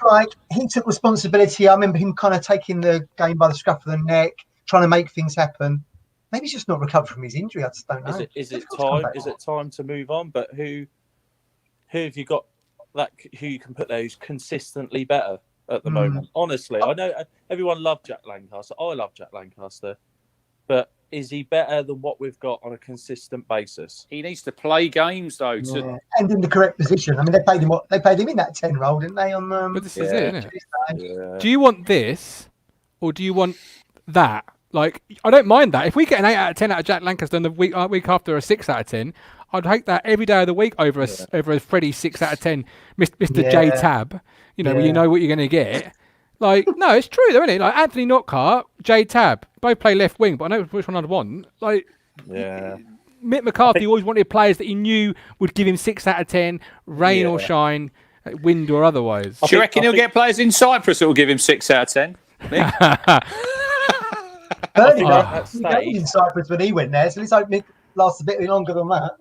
[SPEAKER 2] he took responsibility. I remember him kind of taking the game by the scruff of the neck, trying to make things happen. Maybe he's just not recovered from his injury. I just don't know.
[SPEAKER 5] Is it time? Is it time to move on? But who have you got that who you can put there who's consistently better at the moment? Honestly, I know everyone loved Jack Lancaster. I love Jack Lancaster, but is he better than what we've got on a consistent basis?
[SPEAKER 3] He needs to play games though,
[SPEAKER 2] and in the correct position. I mean, they paid him in that 10 role, didn't they?
[SPEAKER 1] But this is it, isn't it?
[SPEAKER 5] Yeah.
[SPEAKER 1] Do you want this, or do you want that? Like, I don't mind that. If we get an 8 out of 10 out of Jack Lancaster and the week after a 6 out of 10, I'd take that every day of the week over a Freddie 6 out of 10, Mr. J Tab. Where you know what you're going to get. Like, no, it's true though, isn't it? Like Anthony Knockhart, J Tab, both play left wing, but I know which one I'd want. Like, Mick McCarthy always wanted players that he knew would give him 6 out of 10, rain or shine, wind or otherwise.
[SPEAKER 3] Do you reckon he'll get players in Cyprus that will give him 6 out of 10?
[SPEAKER 2] He in Cyprus when he went there, so let's hope Mick lasts a bit longer than that.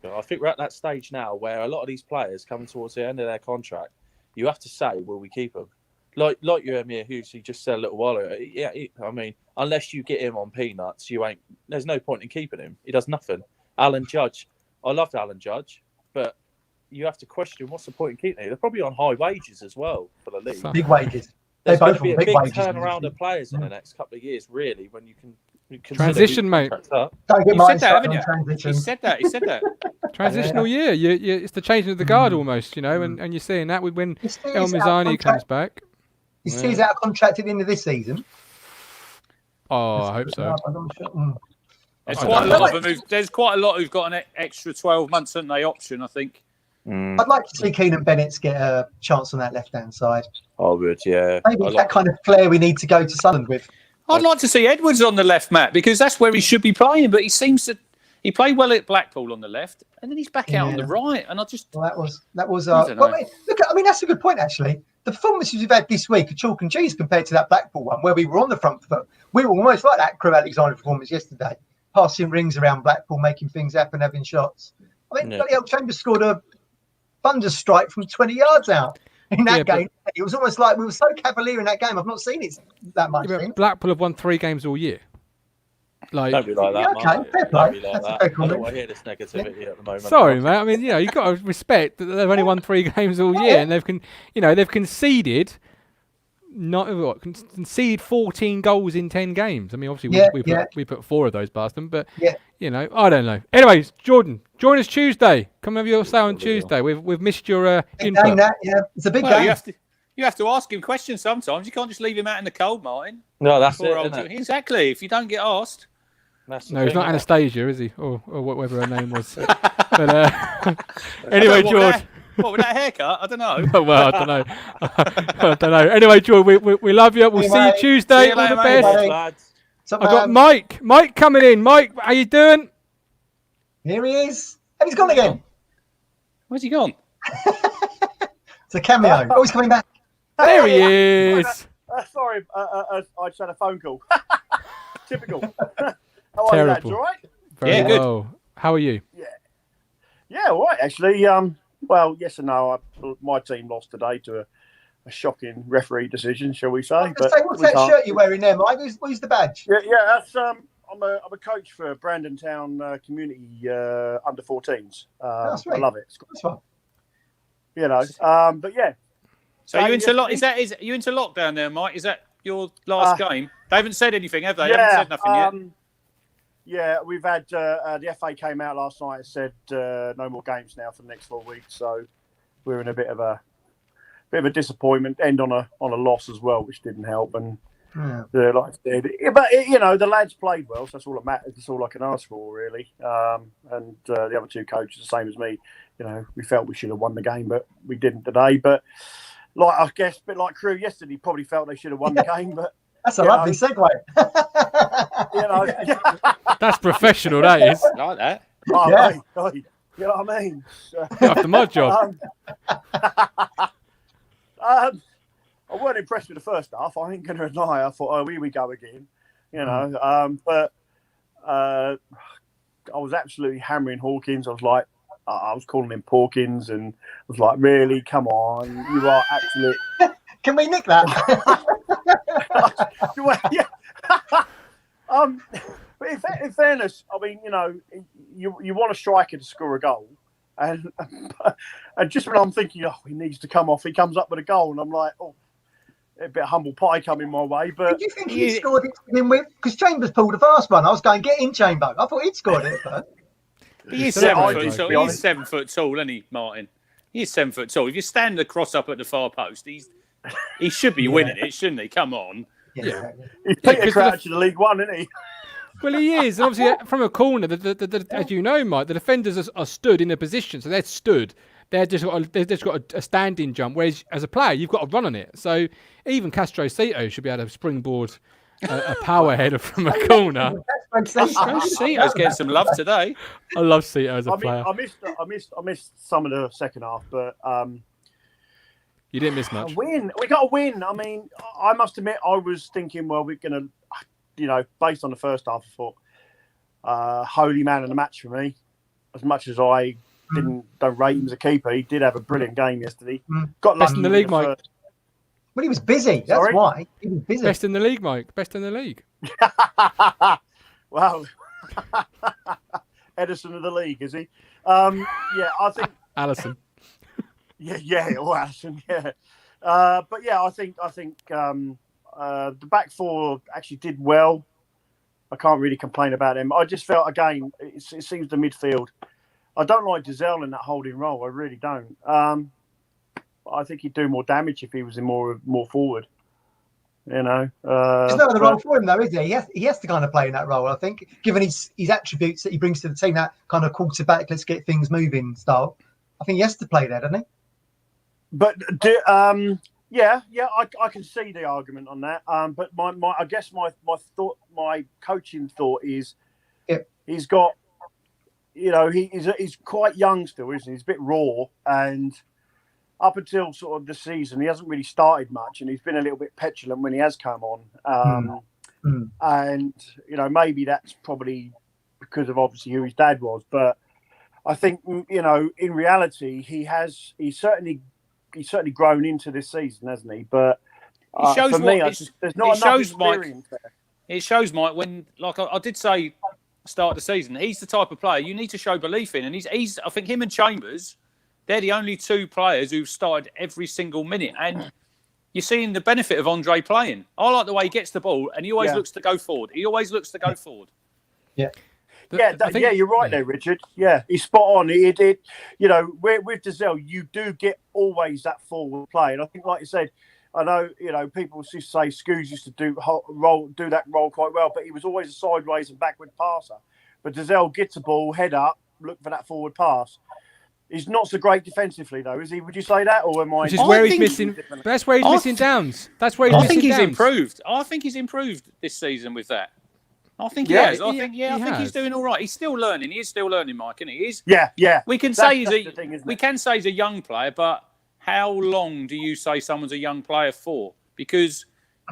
[SPEAKER 5] I think we're at that stage now where a lot of these players coming towards the end of their contract, you have to say, will we keep them? Like your Emir Hughes, he just said a little while ago. Yeah, I mean, unless you get him on peanuts, there's no point in keeping him. He does nothing. Alan Judge, I loved Alan Judge, but you have to question what's the point in keeping them. They're probably on high wages as well for the league.
[SPEAKER 2] Big wages.
[SPEAKER 5] There's
[SPEAKER 2] They
[SPEAKER 5] going
[SPEAKER 2] both
[SPEAKER 5] to be a
[SPEAKER 2] big
[SPEAKER 5] big
[SPEAKER 2] wages.
[SPEAKER 5] turnaround of players in the next couple of years, really, when you can consider
[SPEAKER 1] Transition, mate.
[SPEAKER 2] Don't get
[SPEAKER 3] You
[SPEAKER 2] mine
[SPEAKER 3] said that, haven't
[SPEAKER 2] started
[SPEAKER 3] you?
[SPEAKER 2] on transition.
[SPEAKER 3] He said that. He said that.
[SPEAKER 1] Transitional year. It's the changing of the guard almost, and you're seeing that when El Mizani comes back.
[SPEAKER 2] He stays out of contract at the end of this season.
[SPEAKER 1] Oh, I hope so.
[SPEAKER 3] There's quite a lot of them. There's quite a lot who've got an extra 12 months, haven't they? Option, I think.
[SPEAKER 2] I'd like to see Keenan Bennett get a chance on that left-hand side.
[SPEAKER 5] I would, yeah.
[SPEAKER 2] Maybe it's that kind of flair we need to go to Sunderland with.
[SPEAKER 3] I'd like to see Edwards on the left, Matt, because that's where he should be playing. But he seems to. He played well at Blackpool on the left, and then he's back out on the right. And I just.
[SPEAKER 2] Well, that was. That's a good point actually. The performances we've had this week are chalk and cheese compared to that Blackpool one, where we were on the front foot. We were almost like that Crewe Alexander performance yesterday, passing rings around Blackpool, making things happen, having shots. I mean, bloody hell, Chambers scored a thunder strike from 20 yards out in that game. It was almost like we were so cavalier in that game. I've not seen it that much.
[SPEAKER 1] Yeah, Blackpool have won 3 games all year.
[SPEAKER 5] Don't be like that,
[SPEAKER 2] okay, fair play.
[SPEAKER 5] Don't be like that. I don't want to hear this negativity at the moment.
[SPEAKER 1] Sorry, mate. I mean, you've got to respect that they've only won 3 games all year, and they've conceded conceded 14 goals in 10 games. I mean, obviously we put 4 of those past them, but I don't know. Anyways, Jordan, join us Tuesday. Come have your say on Tuesday. We've missed your input.
[SPEAKER 2] It's a big game.
[SPEAKER 3] You have to ask him questions sometimes. You can't just leave him out in the cold, Martin.
[SPEAKER 5] No, that's it, isn't it?
[SPEAKER 3] Exactly. If you don't get asked.
[SPEAKER 1] He's not Anastasia, is he? Or whatever her name was. But anyway, George.
[SPEAKER 3] What, with that haircut? I don't know.
[SPEAKER 1] Well, I don't know. Anyway, George, we love you. We'll see you Tuesday. All the best. I've got Mike. Mike coming in. Mike, how you doing?
[SPEAKER 2] Here he is. And he's gone again.
[SPEAKER 3] Where's he gone?
[SPEAKER 2] It's a cameo. Oh, he's coming back.
[SPEAKER 1] There he is.
[SPEAKER 6] Sorry, I just had a phone call. Typical. How
[SPEAKER 1] Terrible.
[SPEAKER 6] are you, lads? All right?
[SPEAKER 1] Very well. How are you?
[SPEAKER 6] Yeah, all right, actually. Well, yes and no. My team lost today to a shocking referee decision, shall we say?
[SPEAKER 2] What's that shirt you're wearing there, Mike? Who's the badge?
[SPEAKER 6] Yeah, that's I'm a coach for Brandon Town Community under 14s.
[SPEAKER 2] That's right.
[SPEAKER 6] I love it.
[SPEAKER 2] That's fun.
[SPEAKER 6] But yeah.
[SPEAKER 3] So you into Is you into lockdown there, Mike? Is that your last game? They haven't said anything, have they? They haven't said nothing yet.
[SPEAKER 6] Yeah, we've had the FA came out last night and said no more games now for the next 4 weeks. So we're in a bit of a disappointment. End on a loss as well, which didn't help. And like I said, but the lads played well, so that's all that matters. That's all I can ask for, really. And the other 2 coaches, the same as me. We felt we should have won the game, but we didn't today. But I guess, a bit like Crewe yesterday, probably felt they should have won the game, but.
[SPEAKER 2] That's a lovely segue.
[SPEAKER 6] That's
[SPEAKER 1] professional, that is.
[SPEAKER 3] Like that.
[SPEAKER 6] You know what I mean?
[SPEAKER 1] After my job.
[SPEAKER 6] I weren't impressed with the first half. I ain't going to deny. I thought, here we go again. But I was absolutely hammering Hawkins. I was like, I was calling him Porkins, and I was like, really? Come on. You are absolute...
[SPEAKER 2] Can we nick that?
[SPEAKER 6] But in fairness, I mean, you want a striker to score a goal, and just when I'm thinking, he needs to come off, he comes up with a goal, and I'm like, a bit of humble pie coming my way. But
[SPEAKER 2] do you think he scored it to begin with? Because Chambers pulled a fast one. I was going, get in, Chamber. I thought he'd scored it. But...
[SPEAKER 3] He's 7 foot tall. He's 7 foot tall, isn't he, Martin? He's 7 foot tall. If you stand the cross up at the far post, he should be winning it, shouldn't he? Come on.
[SPEAKER 2] Yeah.
[SPEAKER 6] He's Peter Crouch in the League One, isn't he?
[SPEAKER 1] Well, he is. And obviously, from a corner, as you know, Mike, the defenders are stood in a position. So they're stood. They've just got a standing jump. Whereas as a player, you've got to run on it. So even Castro Cito should be able to springboard a power header from a corner.
[SPEAKER 3] Cito's getting some love today.
[SPEAKER 1] I love Cito as a player.
[SPEAKER 6] I missed some of the second half, but
[SPEAKER 1] you didn't miss much.
[SPEAKER 6] We got a win. I mean, I must admit, I was thinking, well, we're going to, based on the first half, I thought, holy man of the match for me. As much as I don't rate him as a keeper, he did have a brilliant game yesterday. Got
[SPEAKER 1] best in the league, Mike.
[SPEAKER 2] Well, he was busy. That's why. He was busy.
[SPEAKER 1] Best in the league, Mike. Best in the league.
[SPEAKER 6] Wow. Edison of the league, is he? I think...
[SPEAKER 1] Allison.
[SPEAKER 6] Yeah, it was, and yeah. But yeah, I think the back four actually did well. I can't really complain about them. I just felt again, it seems the midfield. I don't like Giselle in that holding role. I really don't. I think he'd do more damage if he was in more forward. You know,
[SPEAKER 2] there's no other role for him though, is there? He has to kind of play in that role. I think, given his attributes that he brings to the team, that kind of quarterback, let's get things moving style. I think he has to play there, doesn't he?
[SPEAKER 6] But yeah, I can see the argument on that. But I guess my coaching thought is, he's got, you know, he's quite young still, isn't he? He's a bit raw, and up until sort of the season, he hasn't really started much, and he's been a little bit petulant when he has come on. And you know, maybe that's probably because of obviously who his dad was, but I think, you know, in reality, he's certainly grown into this season, hasn't he? But
[SPEAKER 3] it shows
[SPEAKER 6] for me, there's not enough experience there.
[SPEAKER 3] It shows, Mike, when, like I did say, start of the season, he's the type of player you need to show belief in, and he's I think him and Chambers, they're the only two players who've started every single minute, and you're seeing the benefit of Andre playing. I like the way he gets the ball, and he always looks to go forward. Yeah.
[SPEAKER 6] You're right there, Richard. Yeah, he's spot on. He did, you know, with Giselle, you do get always that forward play, and I think, like you said, I know, you know, people used to say Scoos used to do that role quite well, but he was always a sideways and backward passer. But Giselle gets the ball, head up, look for that forward pass. He's not so great defensively, though, is he? Would you say that, or am I?
[SPEAKER 1] Which is where he's missing. That's where he's missing Downs. That's where he's missing.
[SPEAKER 3] I think he's
[SPEAKER 1] Downs.
[SPEAKER 3] improved. I think he's improved this season with that. I think he has. I think he's doing all right. He's still learning. He is still learning, Mike, isn't he?
[SPEAKER 6] Yeah.
[SPEAKER 3] We can say he's a young player, but how long do you say someone's a young player for? Because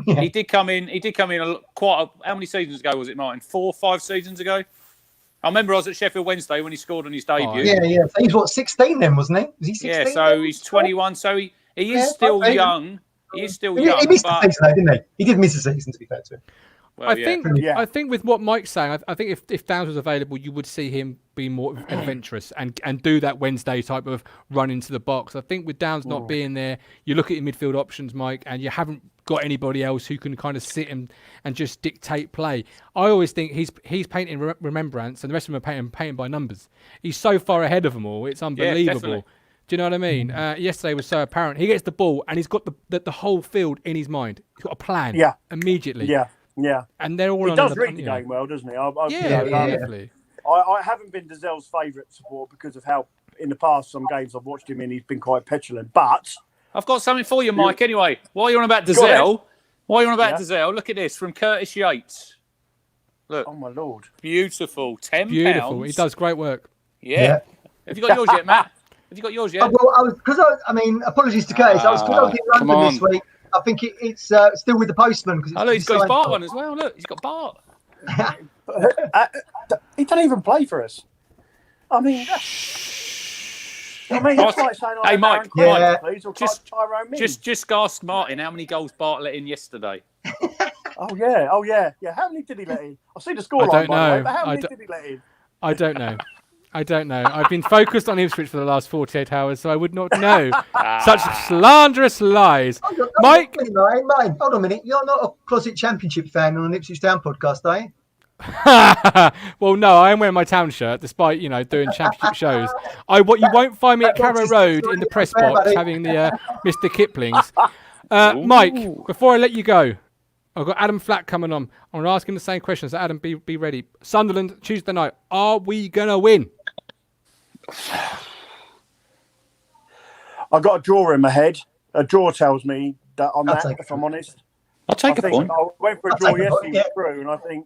[SPEAKER 3] he did come in. He did come in how many seasons ago was it, Martin? 4 or 5 seasons ago. I remember I was at Sheffield Wednesday when he scored on his debut.
[SPEAKER 2] Yeah. So he's 16 then, wasn't he? Was he 16?
[SPEAKER 3] Yeah, so he's 21. So he is still young. He is still young.
[SPEAKER 2] He missed the season, though, didn't he? He did miss a season, to be fair to him.
[SPEAKER 3] Well,
[SPEAKER 1] I think with what Mike's saying, I think if Downs was available, you would see him be more adventurous and do that Wednesday type of run into the box. I think with Downs not being there, you look at your midfield options, Mike, and you haven't got anybody else who can kind of sit and just dictate play. I always think he's painting remembrance, and the rest of them are painting by numbers. He's so far ahead of them all; it's unbelievable.
[SPEAKER 3] Yeah,
[SPEAKER 1] do you know what I mean? Yesterday was so apparent. He gets the ball and he's got the whole field in his mind. He's got a plan. Immediately.
[SPEAKER 6] Yeah,
[SPEAKER 1] and they're all.
[SPEAKER 6] He does read the game well, doesn't he?
[SPEAKER 1] Definitely.
[SPEAKER 6] I haven't been Giselle's favourite support because of how, in the past, some games I've watched him in, he's been quite petulant. But
[SPEAKER 3] I've got something for you, Mike. Anyway, while you're on about Giselle, look at this from Curtis Yates. Look,
[SPEAKER 6] oh my lord,
[SPEAKER 3] beautiful, £10.
[SPEAKER 1] Beautiful. He does great work.
[SPEAKER 3] Yeah. Have you got yours yet, Matt? Have you got yours yet?
[SPEAKER 2] Apologies to Curtis. I was in London this week. I think it's still with the postman.
[SPEAKER 3] He's got his Bart one as well. Look, he's got Bart.
[SPEAKER 6] He doesn't even play for us. I mean, that's like saying,
[SPEAKER 3] hey, Mike, just ask Martin how many goals Bart let in yesterday.
[SPEAKER 6] Oh yeah. How many did he let in? I've seen the scoreline, by the way, but how many did he let in?
[SPEAKER 1] I don't know. I've been focused on Ipswich for the last 48 hours, so I would not know such slanderous lies. Mike?
[SPEAKER 2] Hold on a minute. You're not a closet Championship fan on an Ipswich Town podcast, are you?
[SPEAKER 1] Well, no, I am wearing my town shirt, despite, doing Championship shows. You won't find me at Carrow Road in the press box having the Mr. Kiplings. Mike, before I let you go, I've got Adam Flack coming on. I'm going to ask him the same question, so Adam, be ready. Sunderland, Tuesday night. Are we going to win?
[SPEAKER 6] I've got a draw in my head. A draw tells me that on that, if I'm honest.
[SPEAKER 3] I'll take a point.
[SPEAKER 6] I went for a draw yesterday with Crewe, and I think,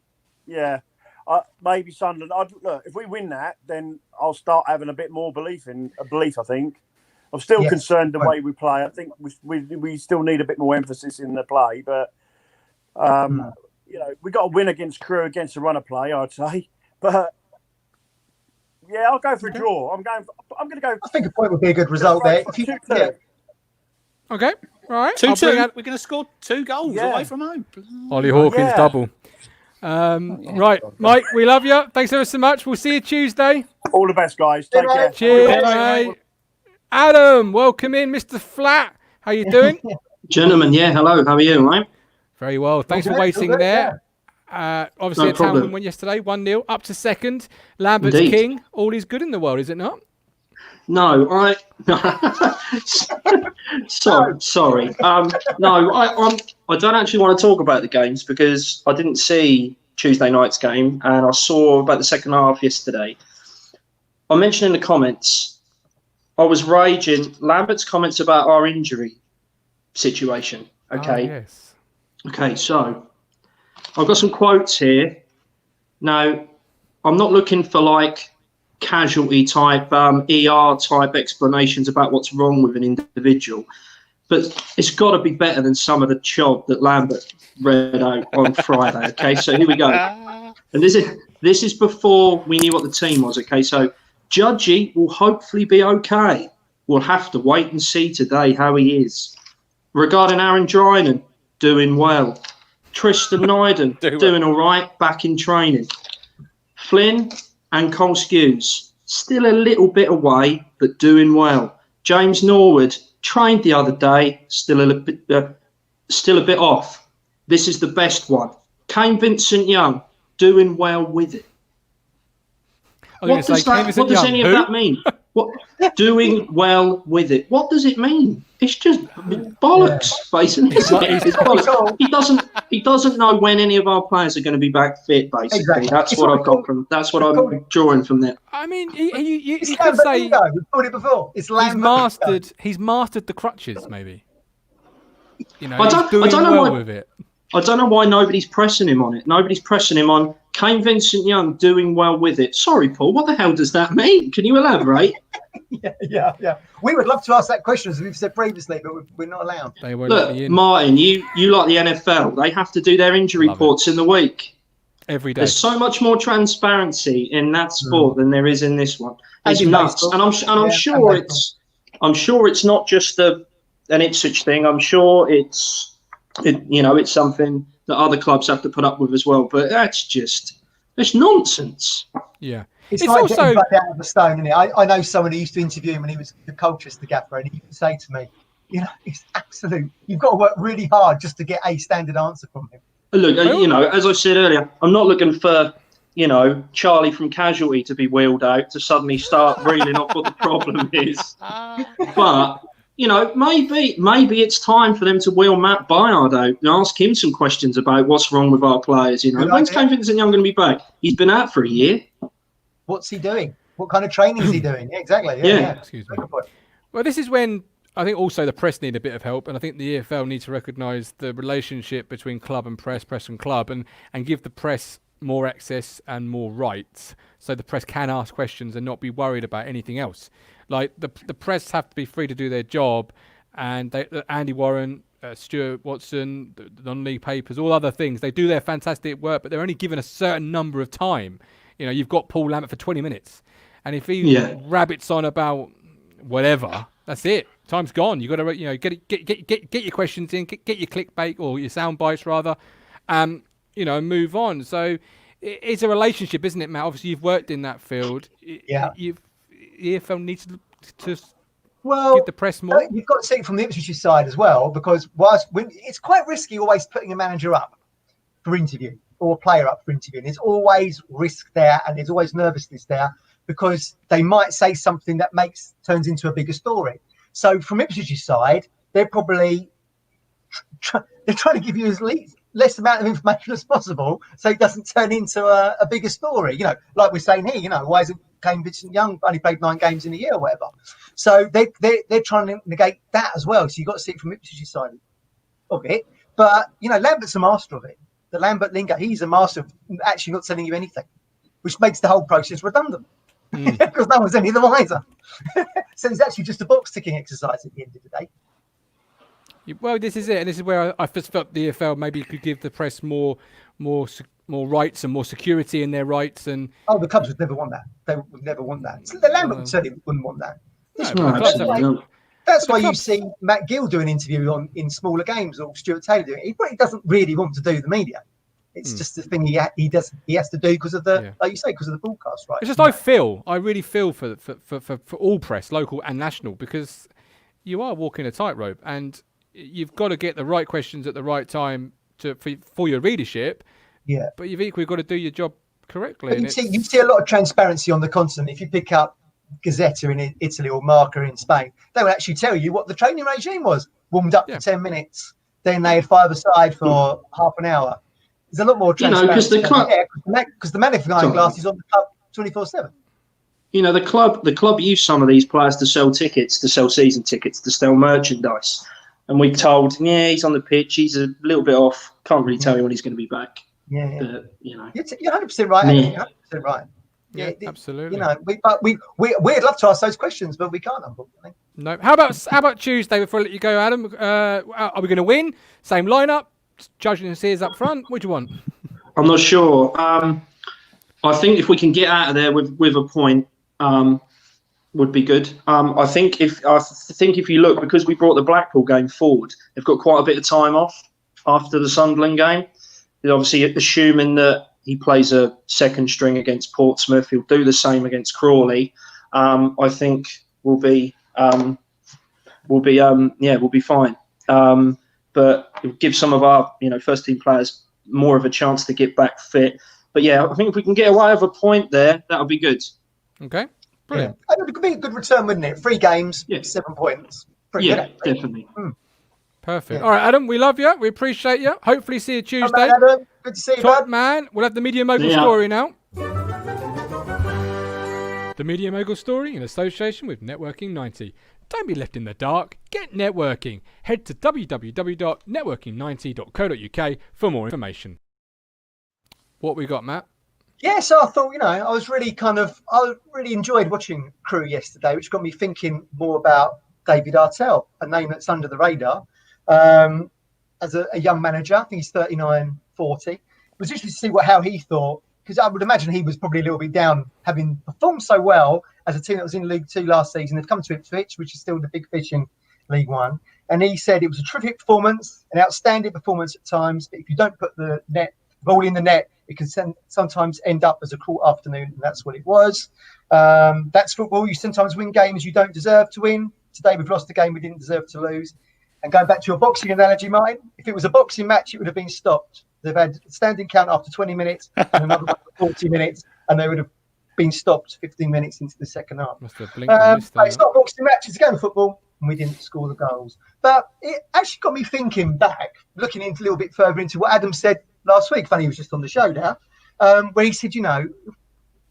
[SPEAKER 6] maybe Sunderland. Look, if we win that, then I'll start having a bit more belief, I think. I'm still concerned the way we play. I think we still need a bit more emphasis in the play, but we got to win against Crewe against the runner play, I'd say. But I'll go for a draw. I'm going to go.
[SPEAKER 2] I think a point would be a good result there.
[SPEAKER 1] Okay, all right.
[SPEAKER 3] 2-2. We're going to score 2 goals away from home.
[SPEAKER 1] Ollie Hawkins double. Right, Mike, we love you. Thanks ever so much. We'll see you Tuesday.
[SPEAKER 6] All the best, guys. Take care.
[SPEAKER 1] Cheers, mate. Adam, welcome in, Mr. Flat. How you doing?
[SPEAKER 7] Gentlemen, hello. How are you, mate?
[SPEAKER 1] Very well. Thanks for waiting there. Obviously,
[SPEAKER 7] No
[SPEAKER 1] a Town
[SPEAKER 7] problem.
[SPEAKER 1] win yesterday, 1-0, up to second. Lambert's
[SPEAKER 7] Indeed.
[SPEAKER 1] king. All is good in the world, is it not?
[SPEAKER 7] No, sorry. No, I don't actually want to talk about the games because I didn't see Tuesday night's game and I saw about the second half yesterday. I mentioned in the comments, I was raging. Lambert's comments about our injury situation. Okay.
[SPEAKER 1] Yes.
[SPEAKER 7] Okay, so I've got some quotes here. Now, I'm not looking for like casualty type, ER type explanations about what's wrong with an individual, but it's got to be better than some of the chod that Lambert read out on Friday. Okay, so here we go. And this is before we knew what the team was. Okay, so Judgy will hopefully be okay. We'll have to wait and see today how he is. Regarding Aaron Drinan, doing well. Tristan Nyden, doing all right, back in training. Flynn and Cole Skews, still a little bit away, but doing well. James Norwood, trained the other day, still a bit off. This is the best one. Kane Vincent Young, doing well with it. What does any of that mean? What doing well with it? What does it mean? It's just bollocks, basically. It's bollocks. He doesn't know when any of our players are going to be back fit. Basically, exactly. That's what I've got from. That's what I'm drawing from there.
[SPEAKER 1] I mean, you could say
[SPEAKER 2] we've thought it before. It's Lambert.
[SPEAKER 1] He's mastered the crutches, maybe. You know,
[SPEAKER 7] I don't know why,
[SPEAKER 1] with it.
[SPEAKER 7] I don't know why nobody's pressing him on it. Nobody's pressing him on Kane Vincent Young doing well with it. Sorry, Paul, what the hell does that mean? Can you elaborate?
[SPEAKER 2] Yeah. We would love to ask that question, as we've said previously, but we're not allowed.
[SPEAKER 1] They won't let me in.
[SPEAKER 7] Martin, you like the NFL. They have to do their injury reports in the week.
[SPEAKER 1] Every day.
[SPEAKER 7] There's so much more transparency in that sport than there is in this one. It's nuts. And I'm sure it's not just an Ipswich thing. I'm sure it's something that other clubs have to put up with as well. But it's nonsense.
[SPEAKER 1] Yeah.
[SPEAKER 2] It's like also getting back out of the stone, isn't it? I know someone who used to interview him when he was the Colchester gaffer, and he would say to me, it's absolute. You've got to work really hard just to get a standard answer from him.
[SPEAKER 7] Look, as I said earlier, I'm not looking for, Charlie from Casualty to be wheeled out to suddenly start reeling off what the problem is. But, maybe it's time for them to wheel Matt Byard out and ask him some questions about what's wrong with our players. When's Kane Vincent Young going to be back? He's been out for a year.
[SPEAKER 2] What's he doing? What kind of training is he doing? Yeah, exactly. Yeah.
[SPEAKER 1] Excuse me. Well, this is when I think also the press need a bit of help, and I think the EFL needs to recognise the relationship between club and press and club, and give the press more access and more rights, so the press can ask questions and not be worried about anything else. Like the press have to be free to do their job, and Andy Warren, Stuart Watson, the non-league papers, all other things, they do their fantastic work, but they're only given a certain number of time. You've got Paul Lambert for 20 minutes, and if he rabbits on about whatever, that's it. Time's gone. You've got to get your questions in, get your clickbait or your sound bites rather, and move on. So it's a relationship, isn't it, Matt? Obviously, you've worked in that field. EFL needs to give the press more.
[SPEAKER 2] You've got to see it from the Ipswich side as well, because it's quite risky always putting a manager up for interview or a player up for interview. There's always risk there, and there's always nervousness there, because they might say something that turns into a bigger story. So from Ipswich's side, they're probably they're trying to give you less amount of information as possible, so it doesn't turn into a bigger story. Like we're saying here, why isn't Kane Vincent Young only played 9 games in a year or whatever? So they're trying to negate that as well. So you've got to see it from Ipswich's side of it. But Lambert's a master of it. The Lambert lingo, he's a master of actually not telling you anything, which makes the whole process redundant. Because no one's any the wiser. So it's actually just a box ticking exercise at the end of the day.
[SPEAKER 1] Well, this is it, and this is where I first felt the EFL maybe could give the press more rights and more security in their rights. And
[SPEAKER 2] the clubs would never want that. They would never want that. So the Lambert certainly wouldn't want that. That's why you see Matt Gill do an interview in smaller games, or Stuart Taylor doing it. He doesn't really want to do the media. It's just the thing he has to do because of the, like you say, because of the broadcast, right?
[SPEAKER 1] It's just I really feel for all press, local and national, because you are walking a tightrope, and you've got to get the right questions at the right time for your readership. Yeah. But you've equally got to do your job correctly.
[SPEAKER 2] But you see a lot of transparency on the continent. If you pick up Gazzetta in Italy or Marca in Spain, they will actually tell you what the training regime was. Warmed up for 10 minutes, then they had 5-a-side for half an hour. There's a lot more transparency. Because the magnifying glass is on the club 24/7.
[SPEAKER 7] The club used some of these players to sell tickets, to sell season tickets, to sell merchandise. And we're told, he's on the pitch, he's a little bit off, can't really tell you when he's going to be back.
[SPEAKER 2] Yeah.
[SPEAKER 7] But,
[SPEAKER 2] You're 100% right.
[SPEAKER 7] Yeah.
[SPEAKER 2] 100% right.
[SPEAKER 1] Yeah, absolutely.
[SPEAKER 2] We'd love to ask those questions, but we can't, unfortunately.
[SPEAKER 1] No. How about Tuesday? Before I let you go, Adam, are we going to win? Same lineup, judging and seers up front. What do you want?
[SPEAKER 7] I'm not sure. I think if we can get out of there with a point, would be good. I think if you look, because we brought the Blackpool game forward, they've got quite a bit of time off after the Sunderland game. They're obviously assuming that he plays a second string against Portsmouth. He'll do the same against Crawley. I think we'll be fine. But it'll give some of our first team players more of a chance to get back fit. But I think if we can get away with a point there, that'll be good.
[SPEAKER 1] Okay, brilliant.
[SPEAKER 2] Yeah. It could be a good return, wouldn't it? 3 games, 7 points. Pretty good,
[SPEAKER 7] definitely.
[SPEAKER 1] Perfect. All right, Adam, we love you. We appreciate you. Hopefully see you Tuesday.
[SPEAKER 2] Right, Adam. Good to see you,
[SPEAKER 1] Top
[SPEAKER 2] bud.
[SPEAKER 1] man. We'll have the Media Mogul story now. The Media Mogul story in association with Networking 90. Don't be left in the dark. Get networking. Head to www.networking90.co.uk for more information. What we got, Matt?
[SPEAKER 2] Yeah, so I thought, I really enjoyed watching Crewe yesterday, which got me thinking more about David Artell, a name that's under the radar. As a young manager, I think he's 39, 40. It was interesting to see how he thought, because I would imagine he was probably a little bit down, having performed so well as a team that was in League 2 last season. They've come to Ipswich, which is still the big fish in League 1. And he said it was a terrific performance, an outstanding performance at times, but if you don't put the ball in the net, it can sometimes end up as a cruel afternoon, and that's what it was. That's football. You sometimes win games you don't deserve to win. Today we've lost a game we didn't deserve to lose. And going back to your boxing analogy, Martin, if it was a boxing match, it would have been stopped. They've had a standing count after 20 minutes and another one for 40 minutes, and they would have been stopped 15 minutes into the second half.
[SPEAKER 1] Must have blinked on this
[SPEAKER 2] it's not a boxing match, it's a game of football, and we didn't score the goals. But it actually got me thinking back, looking a little bit further into what Adam said last week. Funny, he was just on the show now, where he said,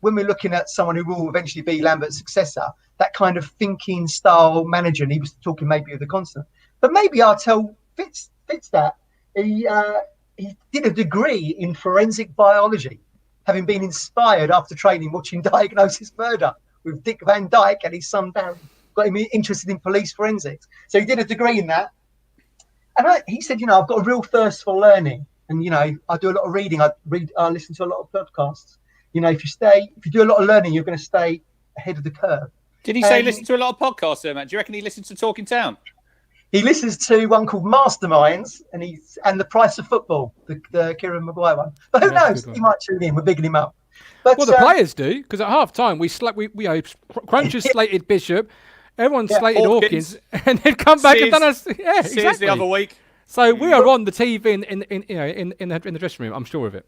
[SPEAKER 2] when we're looking at someone who will eventually be Lambert's successor, that kind of thinking style manager, and he was talking maybe of the constant. But maybe Artell fits that. He did a degree in forensic biology, having been inspired after training watching Diagnosis Murder with Dick Van Dyke and his son Darren. Got him interested in police forensics. So he did a degree in that. And he said, I've got a real thirst for learning. And, I do a lot of reading. I listen to a lot of podcasts. If you do a lot of learning, you're going to stay ahead of the curve.
[SPEAKER 3] Did he say listen to a lot of podcasts there, Matt? Do you reckon he listens to Talking Town?
[SPEAKER 2] He listens to one called Masterminds and The Price of Football, the Kieran Maguire one. But who knows? He might tune in. We're bigging him up. But,
[SPEAKER 1] the players do, because at half time Crunchers slated Bishop, everyone slated Hawkins, and they've come back and done us. Yeah, exactly.
[SPEAKER 3] The other week.
[SPEAKER 1] So we are on the TV in the dressing room. I'm sure of it.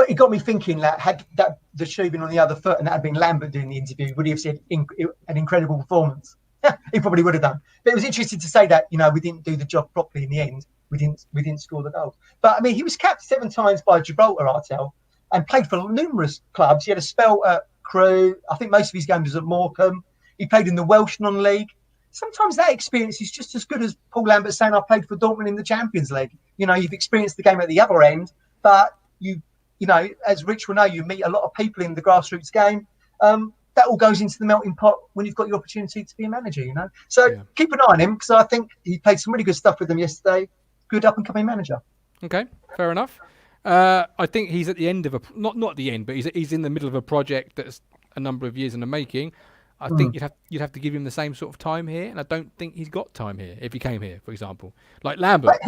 [SPEAKER 2] It got me thinking that had the shoe been on the other foot and that had been Lambert doing the interview, would he have said an incredible performance? He probably would have done. But it was interesting to say that we didn't do the job properly in the end. We didn't score the goals. But I mean, he was capped 7 times by Gibraltar, Artell, and played for numerous clubs. He had a spell at Crewe. I think most of his games was at Morecambe. He played in the Welsh non-league. Sometimes that experience is just as good as Paul Lambert saying, I played for Dortmund in the Champions League. You've experienced the game at the other end, but as Rich will know, you meet a lot of people in the grassroots game. That all goes into the melting pot when you've got your opportunity to be a manager, So keep an eye on him, because I think he played some really good stuff with them yesterday. Good up-and-coming manager.
[SPEAKER 1] Okay, fair enough. I think he's at the end of not the end, but he's in the middle of a project that's a number of years in the making. I think you'd have to give him the same sort of time here, and I don't think he's got time here if he came here, for example. Like Lambert,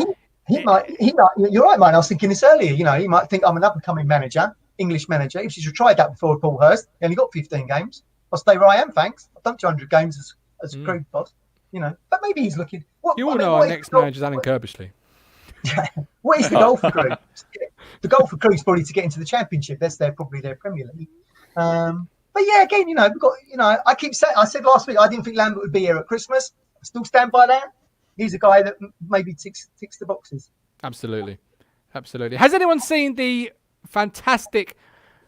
[SPEAKER 2] He might. You're right, man. I was thinking this earlier. He might think I'm an up-and-coming manager, English manager. If she's tried that before, Paul Hurst. He only got 15 games. I'll stay where I am, thanks. I've done 200 games as a group boss. But maybe he's looking.
[SPEAKER 1] Our next manager's Alan Kirbishley.
[SPEAKER 2] What is the goal for Crewe? The goal for Crewe is probably to get into the Championship. That's probably their Premier League. But yeah, again, we've got. I keep saying. I said last week I didn't think Lambert would be here at Christmas. I still stand by that. He's a guy that maybe ticks the boxes.
[SPEAKER 1] Absolutely. Has anyone seen the fantastic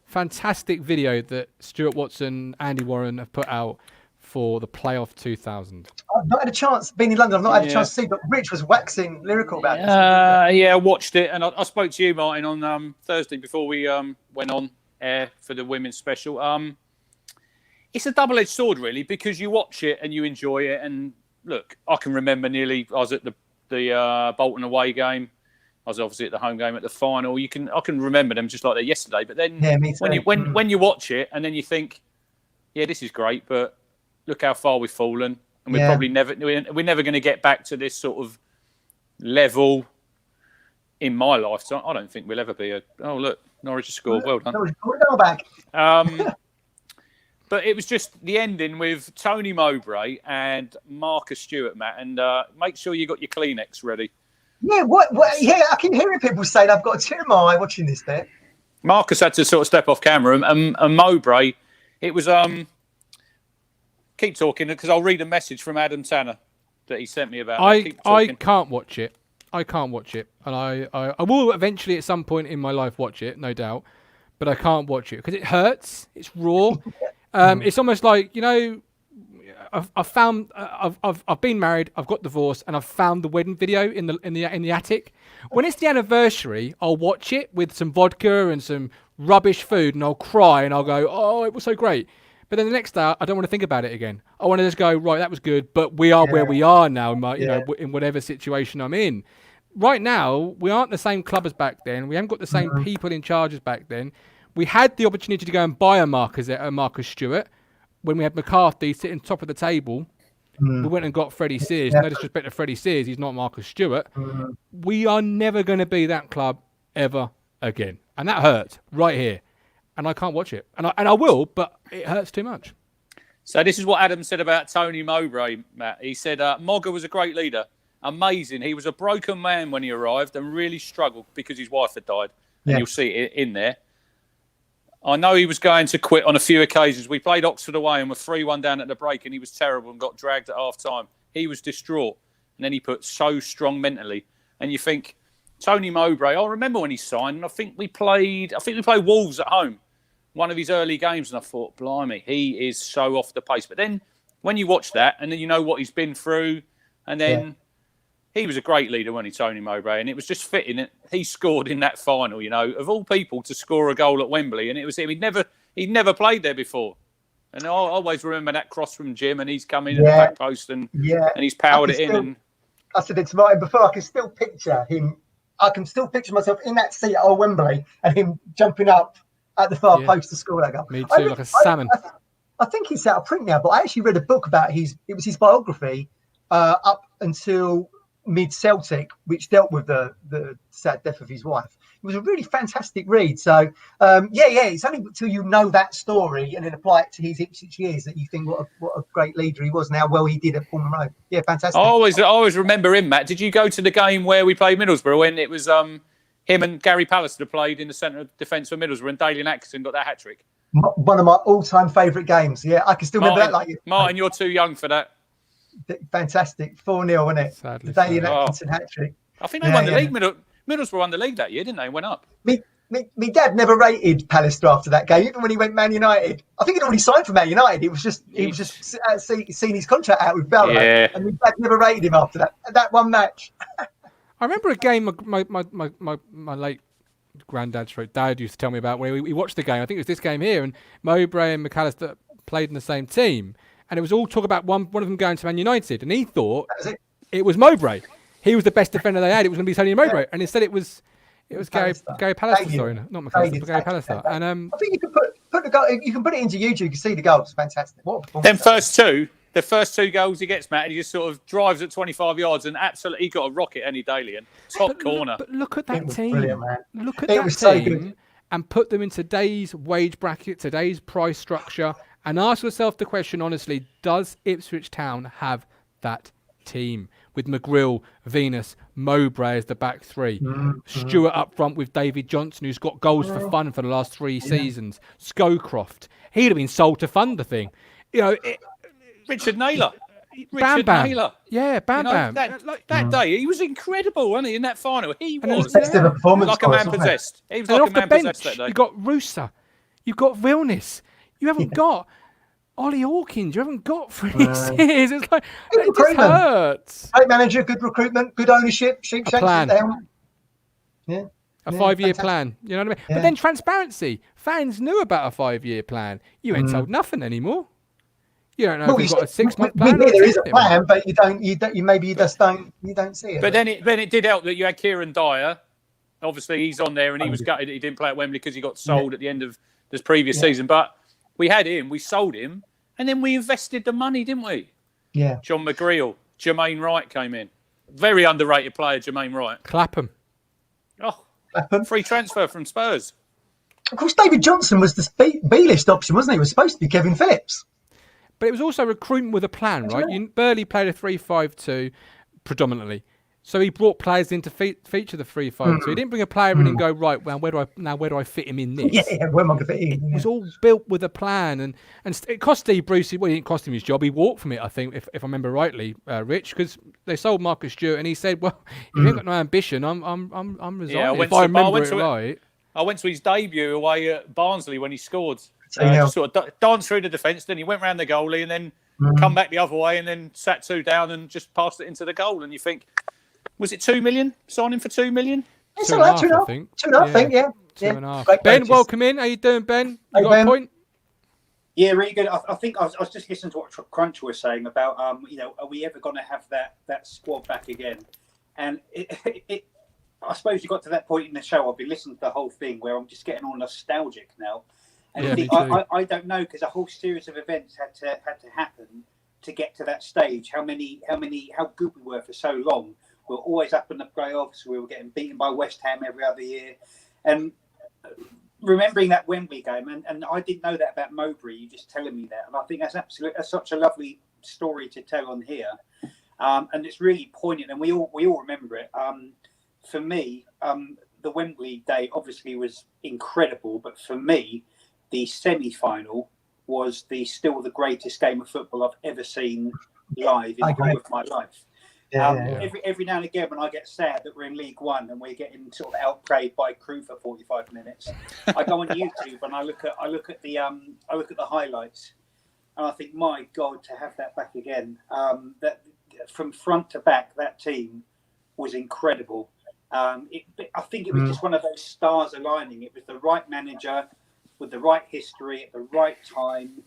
[SPEAKER 1] video that Stuart Watson, Andy Warren have put out for the playoff 2000?
[SPEAKER 2] I've not had a chance. Being in London, I've not had a chance to see. But Rich was waxing lyrical about it.
[SPEAKER 3] Yeah, I watched it, and I spoke to you, Martin, on Thursday before we went on air for the women's special. It's a double-edged sword, really, because you watch it and you enjoy it, and look, I can remember I was at the Bolton away game. I was obviously at the home game at the final. I can remember them just like they're yesterday. But then when you watch it and then you think, yeah, this is great, but look how far we've fallen, and we're probably never going to get back to this sort of level in my lifetime. I don't think we'll ever be look, Norwich has scored. Well done.
[SPEAKER 2] Go back.
[SPEAKER 3] But it was just the ending with Tony Mowbray and Marcus Stewart, Matt, and make sure you got your Kleenex ready.
[SPEAKER 2] Yeah, yeah, I keep hearing people say I've got a tear in my eye watching this bit.
[SPEAKER 3] Marcus had to sort of step off camera, and Mowbray, it was keep talking because I'll read a message from Adam Tanner that he sent me about.
[SPEAKER 1] I can't watch it. And I will eventually at some point in my life watch it, no doubt, but I can't watch it because it hurts. It's raw. It's almost like, I've been married, I've got divorced, and I've found the wedding video in the attic. When it's the anniversary, I'll watch it with some vodka and some rubbish food, and I'll cry and I'll go, "Oh, it was so great." But then the next day, I don't want to think about it again. I want to just go, right, that was good, but we are where we are now, in whatever situation I'm in. Right now, we aren't the same club as back then. We haven't got the same people in charge as back then. We had the opportunity to go and buy a Marcus Stewart when we had McCarthy sitting top of the table. We went and got Freddie Sears. No disrespect to Freddie Sears, he's not Marcus Stewart. We are never going to be that club ever again, and that hurts right here. And I can't watch it, and I will, but it hurts too much.
[SPEAKER 3] So this is what Adam said about Tony Mowbray, Matt. He said Mogger was a great leader, amazing. He was a broken man when he arrived and really struggled because his wife had died, and you'll see it in there. I know he was going to quit on a few occasions. We played Oxford away and were 3-1 down at the break, and he was terrible and got dragged at half-time. He was distraught. And then he put so strong mentally. And you think, Tony Mowbray, I remember when he signed, and I think we played Wolves at home, one of his early games, and I thought, blimey, he is so off the pace. But then when you watch that, and then you know what he's been through, and then... He was a great leader, wasn't he, Tony Mowbray? And it was just fitting that he scored in that final, of all people to score a goal at Wembley. And it was him. He'd never played there before. And I always remember that cross from Jim, and he's come in at the back post and he's powered it in.
[SPEAKER 2] I said it to Martin before, I can still picture him. I can still picture myself in that seat at Old Wembley and him jumping up at the far post to score that goal.
[SPEAKER 1] Me too, like a salmon.
[SPEAKER 2] I think he's out of print now, but I actually read a book about it was his biography up until mid-Celtic, which dealt with the sad death of his wife. It was a really fantastic read. So, it's only until you know that story and then apply it to his Ipswich years that you think what a great leader he was and how well he did at Portman Road. Yeah, fantastic.
[SPEAKER 3] I always remember him, Matt. Did you go to the game where we played Middlesbrough when it was him and Gary Pallister played in the centre of defence for Middlesbrough and Dalian Atkinson got that hat-trick?
[SPEAKER 2] One of my all-time favourite games. Yeah, I can still remember that like you.
[SPEAKER 3] Martin, you're too young for that.
[SPEAKER 2] Fantastic. 4-0, wasn't it?
[SPEAKER 1] Sadly.
[SPEAKER 2] The Dalian Atkinson hat-trick.
[SPEAKER 3] I think they won the league. Middlesbrough won the league that year, didn't they? Went up.
[SPEAKER 2] Me dad never rated Pallister after that game, even when he went Man United. I think he'd already signed for Man United. He was just seen his contract out with Bell, and my dad never rated him after that one match.
[SPEAKER 1] I remember a game my late granddad dad used to tell me about where we watched the game. I think it was this game here, and Mowbray and McAllister played in the same team. And it was all talk about one of them going to Man United. And he thought it was Mowbray. He was the best defender they had. It was going to be Tony Mowbray. And instead it was Gary Pallister. Sorry, not McAllister, but Gary Pallister. And
[SPEAKER 2] I think you can put the goal. You can put it into YouTube. You can see the goal. It's fantastic. What a
[SPEAKER 3] them first two the first 2 goals he gets, Matt, he just sort of drives at 25 yards and absolutely got a rocket any daily and top corner.
[SPEAKER 1] But look at that team.
[SPEAKER 2] Man.
[SPEAKER 1] Look at
[SPEAKER 2] It
[SPEAKER 1] that
[SPEAKER 2] was so
[SPEAKER 1] team
[SPEAKER 2] good.
[SPEAKER 1] and put them in today's wage bracket, today's price structure, and ask yourself the question honestly: does Ipswich Town have that team with McGrill, Venus, Mowbray as the back 3, Stewart up front with David Johnson, who's got goals for fun for the last 3 seasons, Scowcroft, he'd have been sold to fund the thing.
[SPEAKER 3] Richard Naylor.
[SPEAKER 1] Bam Bam.
[SPEAKER 3] Naylor.
[SPEAKER 1] Yeah, Bam Bam.
[SPEAKER 3] That day, he was incredible, wasn't he, in that final? He was
[SPEAKER 2] performance
[SPEAKER 3] like a man possessed. He was
[SPEAKER 1] and
[SPEAKER 3] like
[SPEAKER 1] off
[SPEAKER 3] a man
[SPEAKER 1] the bench,
[SPEAKER 3] possessed that day.
[SPEAKER 1] you've got Rooster, you've got Vilnius, you haven't got Ollie Hawkins, you haven't got It's like, it just hurts.
[SPEAKER 2] Great manager, good recruitment, good ownership, sheep shakes
[SPEAKER 1] plan.
[SPEAKER 2] down. Yeah.
[SPEAKER 1] A 5-year plan, you know what I mean?
[SPEAKER 2] Yeah.
[SPEAKER 1] But then transparency. Fans knew about a 5-year plan. You ain't told nothing anymore. You don't know if you've got a 6-month plan.
[SPEAKER 2] There is a plan, but you don't see it.
[SPEAKER 3] But then it did help that you had Kieran Dyer. Obviously, he's on there and he was gutted that he didn't play at Wembley because he got sold at the end of this previous season. But we had him, we sold him, and then we invested the money, didn't we?
[SPEAKER 2] Yeah.
[SPEAKER 3] John McGreal, Jermaine Wright came in. Very underrated player, Jermaine Wright.
[SPEAKER 1] Clapham.
[SPEAKER 3] Oh, free transfer from Spurs.
[SPEAKER 2] Of course, David Johnson was the B-list option, wasn't he? It was supposed to be Kevin Phillips.
[SPEAKER 1] But it was also recruitment with a plan, right? Burley played a 3-5-2 predominantly. So he brought players in to feature the 3-5-2. He didn't bring a player in and go, right, well, where do I fit him in this?
[SPEAKER 2] Yeah, where am I going to fit in?
[SPEAKER 1] It was all built with a plan. And it cost Steve Bruce, well, it didn't cost him his job. He walked from it, I think, if I remember rightly, Rich, because they sold Marcus Stewart and he said, well, if you ain't got no ambition, I'm resigning.
[SPEAKER 3] Yeah,
[SPEAKER 1] if I remember it right.
[SPEAKER 3] I went to his debut away at Barnsley when he scored.
[SPEAKER 2] Yeah.
[SPEAKER 3] Just sort of danced through the defence, then he went round the goalie and then come back the other way and then sat 2 down and just passed it into the goal. And you think, was it 2 million? Signing for 2 million?
[SPEAKER 2] It's all right, 2.5, I think. 2.5, I think, yeah.
[SPEAKER 1] 2.5. Ben, welcome in. How you doing, Ben? You got a point?
[SPEAKER 8] Yeah, really good. I think I was just listening to what Crunch was saying about, are we ever going to have that squad back again? And I suppose you got to that point in the show. I've been listening to the whole thing where I'm just getting all nostalgic now. And I don't know, because a whole series of events had to happen to get to that stage. How good we were for so long. We were always up in the playoffs. We were getting beaten by West Ham every other year. And remembering that Wembley game, and I didn't know that about Mowbray, you just telling me that. And I think that's such a lovely story to tell on here. And it's really poignant, and we all remember it. For me, the Wembley day obviously was incredible, but for me, the semi-final was still the greatest game of football I've ever seen live in the whole of my life. Every now and again, when I get sad that we're in League One and we're getting sort of outplayed by Crewe for 45 minutes, I go on YouTube and I look at the highlights, and I think, my God, to have that back again. That from front to back, that team was incredible. I think it was just one of those stars aligning. It was the right manager with the right history at the right time.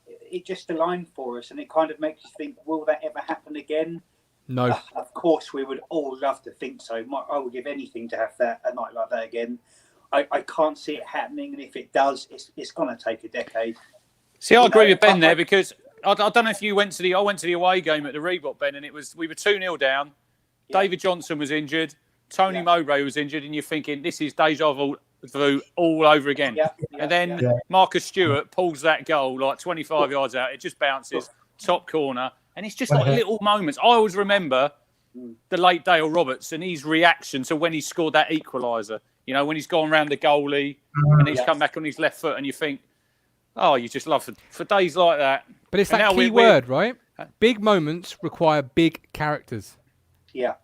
[SPEAKER 8] It just aligned for us, and it kind of makes you think, will that ever happen again?
[SPEAKER 1] No.
[SPEAKER 8] Of course, we would all love to think so. I would give anything to have a night like that again. I can't see it happening, and if it does, it's going to take a decade.
[SPEAKER 3] See, I agree with Ben there, because I don't know if you went to the away game at the Reebok, Ben, and we were 2-0 down. Yeah. David Johnson was injured. Tony Mowbray was injured, and you're thinking, this is deja vu all over again. And then Marcus Stewart pulls that goal like 25 yards out. It just bounces, top corner. And it's just like little moments. I always remember the late Dale Roberts and his reaction to when he scored that equaliser. You know, when he's gone round the goalie and he's come back on his left foot, and you think, oh, you just love for days like that.
[SPEAKER 1] But it's that key word, right? Big moments require big characters.
[SPEAKER 8] Yeah.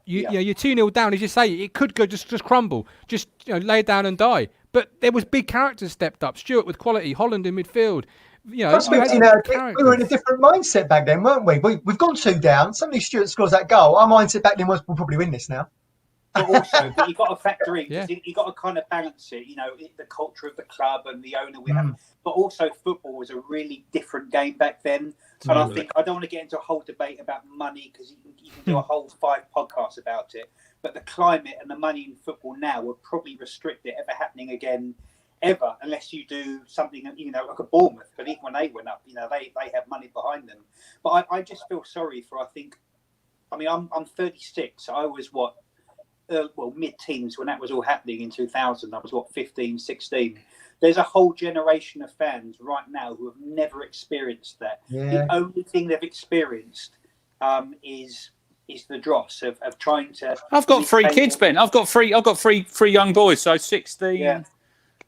[SPEAKER 1] You're 2-0 down, as you say, it could go just crumble, just lay down and die. But there was big characters stepped up. Stewart with quality, Holland in midfield. We were
[SPEAKER 2] in a different mindset back then, weren't we? We've gone 2 down. Somebody Stewart scores that goal. Our mindset back then was, we'll probably win this now.
[SPEAKER 8] But also, you've got to factor in, you've got to kind of balance it, the culture of the club and the owner we have. But also, football was a really different game back then. And I think, I don't want to get into a whole debate about money, because you can do a whole 5 podcasts about it. But the climate and the money in football now would probably restrict it ever happening again ever, unless you do something, like a Bournemouth. But even when they went up, they have money behind them. But I just feel sorry for, I'm 36. I was mid-teens when that was all happening in 2000. I was 15, 16. There's a whole generation of fans right now who have never experienced that. The only thing they've experienced is the dross of trying to.
[SPEAKER 3] I've got 3 kids, Ben. I've got three young boys, so 16,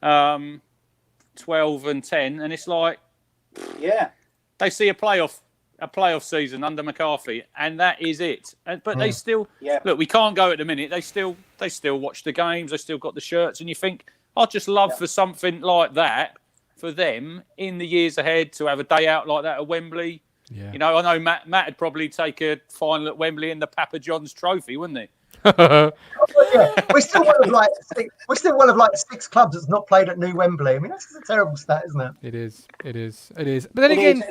[SPEAKER 3] 12 and 10, and it's like, they see a playoff season under McCarthy, and that is it. But they still look. We can't go at the minute. They still watch the games. They still got the shirts, and you think, I'd just love for something like that for them in the years ahead, to have a day out like that at Wembley. Yeah. I know Matt would probably take a final at Wembley in the Papa John's trophy, wouldn't he?
[SPEAKER 2] We're still one of 6 clubs that's not played at New Wembley. I mean, that's a terrible stat, isn't it?
[SPEAKER 1] It is. But then again,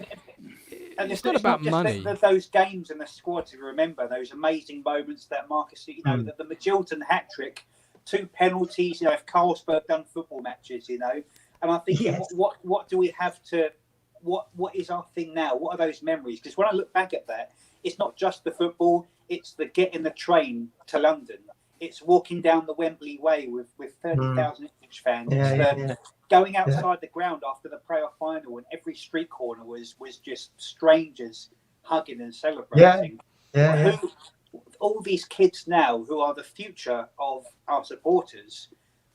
[SPEAKER 8] and
[SPEAKER 1] it's not about money.
[SPEAKER 8] Those games and the squad to remember, those amazing moments that Marcus, the Magilton hat trick, 2 penalties. If Carlsberg done football matches, and I think what do we have to? What is our thing now? What are those memories? Because when I look back at that, it's not just the football. It's the getting the train to London. It's walking down the Wembley Way with 30,000 Ipswich fans. It's going outside the ground after the playoff final, and every street corner was just strangers hugging and celebrating. All these kids now, who are the future of our supporters,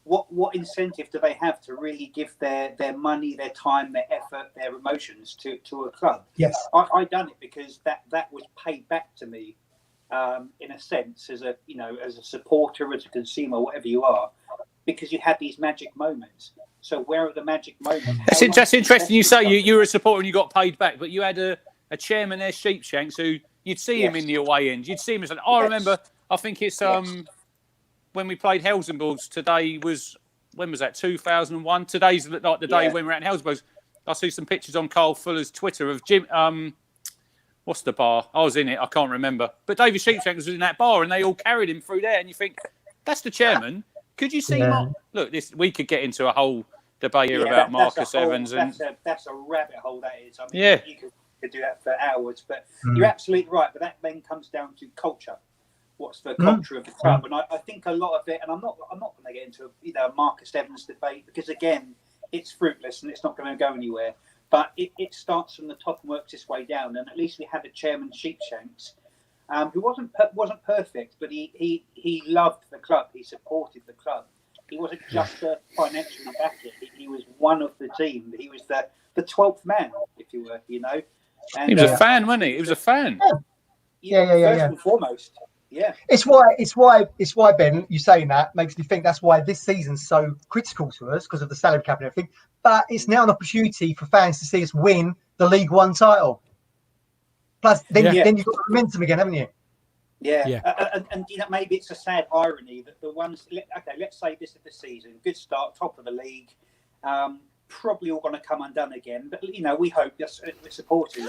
[SPEAKER 8] what incentive do they have to really give their money, their time, their effort, their emotions to a club?
[SPEAKER 2] Yes,
[SPEAKER 8] I done it because that was paid back to me, in a sense, as a supporter, as a consumer, whatever you are, because you had these magic moments. So where are the magic moments?
[SPEAKER 3] That's interesting. You say you were a supporter and you got paid back, but you had a chairman there, Sheepshanks, who you'd see him in the away end. You'd see him as I remember. I think it's when we played Helsingborgs. Today was, when was that? 2001. Today's like the day when we're at Helsingborgs. I see some pictures on Carl Fuller's Twitter of Jim. What's the bar? I was in it. I can't remember. But David Sheepshanks was in that bar, and they all carried him through there. And you think, that's the chairman. Could you see? Look, we could get into a whole debate here about Marcus Evans, and
[SPEAKER 8] that's a rabbit hole. That is. I mean, you could do that for hours. But you're absolutely right. But that then comes down to culture. What's the culture of the club? And I think a lot of it. And I'm not going to get into a Marcus Evans debate, because again, it's fruitless and it's not going to go anywhere. But it starts from the top and works its way down. And at least we had a chairman, Sheepshanks, who wasn't perfect, but he loved the club. He supported the club. He wasn't just a financially back it. He was one of the team. He was the 12th man, if you were, And,
[SPEAKER 3] he was a fan, wasn't he? He was a fan.
[SPEAKER 8] First and foremost. Yeah.
[SPEAKER 2] It's why Ben, you saying that makes me think that's why this season's so critical to us, because of the salary cap and everything. But it's now an opportunity for fans to see us win the League One title. Plus, then you've got momentum again, haven't you?
[SPEAKER 8] Yeah. And maybe it's a sad irony that the ones. Let's say this is the season, good start, top of the league. Probably all going to come undone again, but we hope the supporters.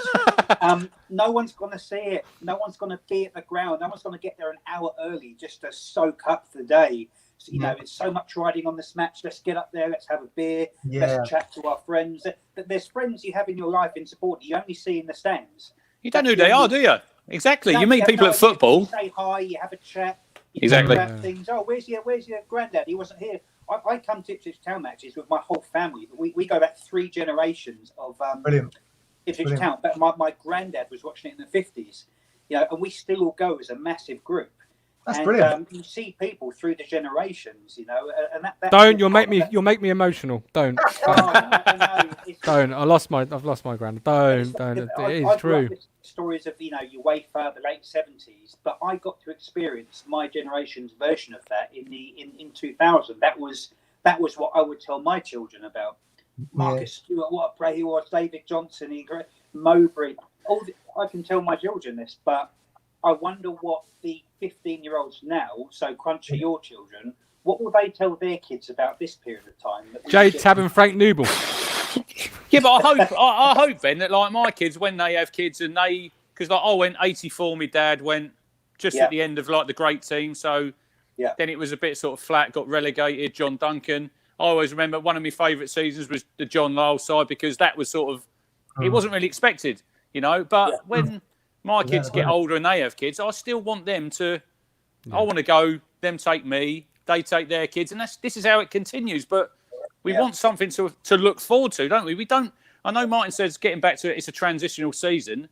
[SPEAKER 8] No one's going to see it. No one's going to be at the ground. No one's going to get there an hour early just to soak up the day. So, it's so much riding on this match. Let's get up there. Let's have a beer. Let's chat to our friends. There's friends you have in your life in support you only see in the stands.
[SPEAKER 3] You don't know who they are, do you? Exactly. You meet people at football.
[SPEAKER 8] You say hi. You have a chat.
[SPEAKER 3] Exactly.
[SPEAKER 8] Things. Oh, where's your granddad? He wasn't here. I come to Ipswich Town matches with my whole family. We go back 3 generations of Ipswich Town. But my granddad was watching it in the 50s, and we still all go as a massive group.
[SPEAKER 2] That's brilliant.
[SPEAKER 8] You see people through the generations, and that.
[SPEAKER 1] Don't you'll make me emotional. Don't. Don't. I've lost my granddad. Don't. It is true.
[SPEAKER 8] Stories of UEFA, the late 70s, but I got to experience my generation's version of that in 2000. That was what I would tell my children about. Marcus Stewart, what a player he was. David Johnson, Mowbray. I can tell my children this, but I wonder what the 15-year-olds now, so Cruncher, your children, what will they tell their kids about this period of time?
[SPEAKER 1] Jade Tab and Frank Newble.
[SPEAKER 3] Yeah, but I hope, Ben, that like my kids, when they have kids, and because I went 84, my dad went just at the end of like the great team, so then it was a bit sort of flat, got relegated. John Duncan, I always remember one of my favourite seasons was the John Lyall side, because that was sort of, it wasn't really expected, you know. But when my kids get older and they have kids, I still want them to, I want to go, them take me, they take their kids, and this is how it continues. But we want something to look forward to, don't we? We don't. I know Martin says, getting back to it, it's a transitional season.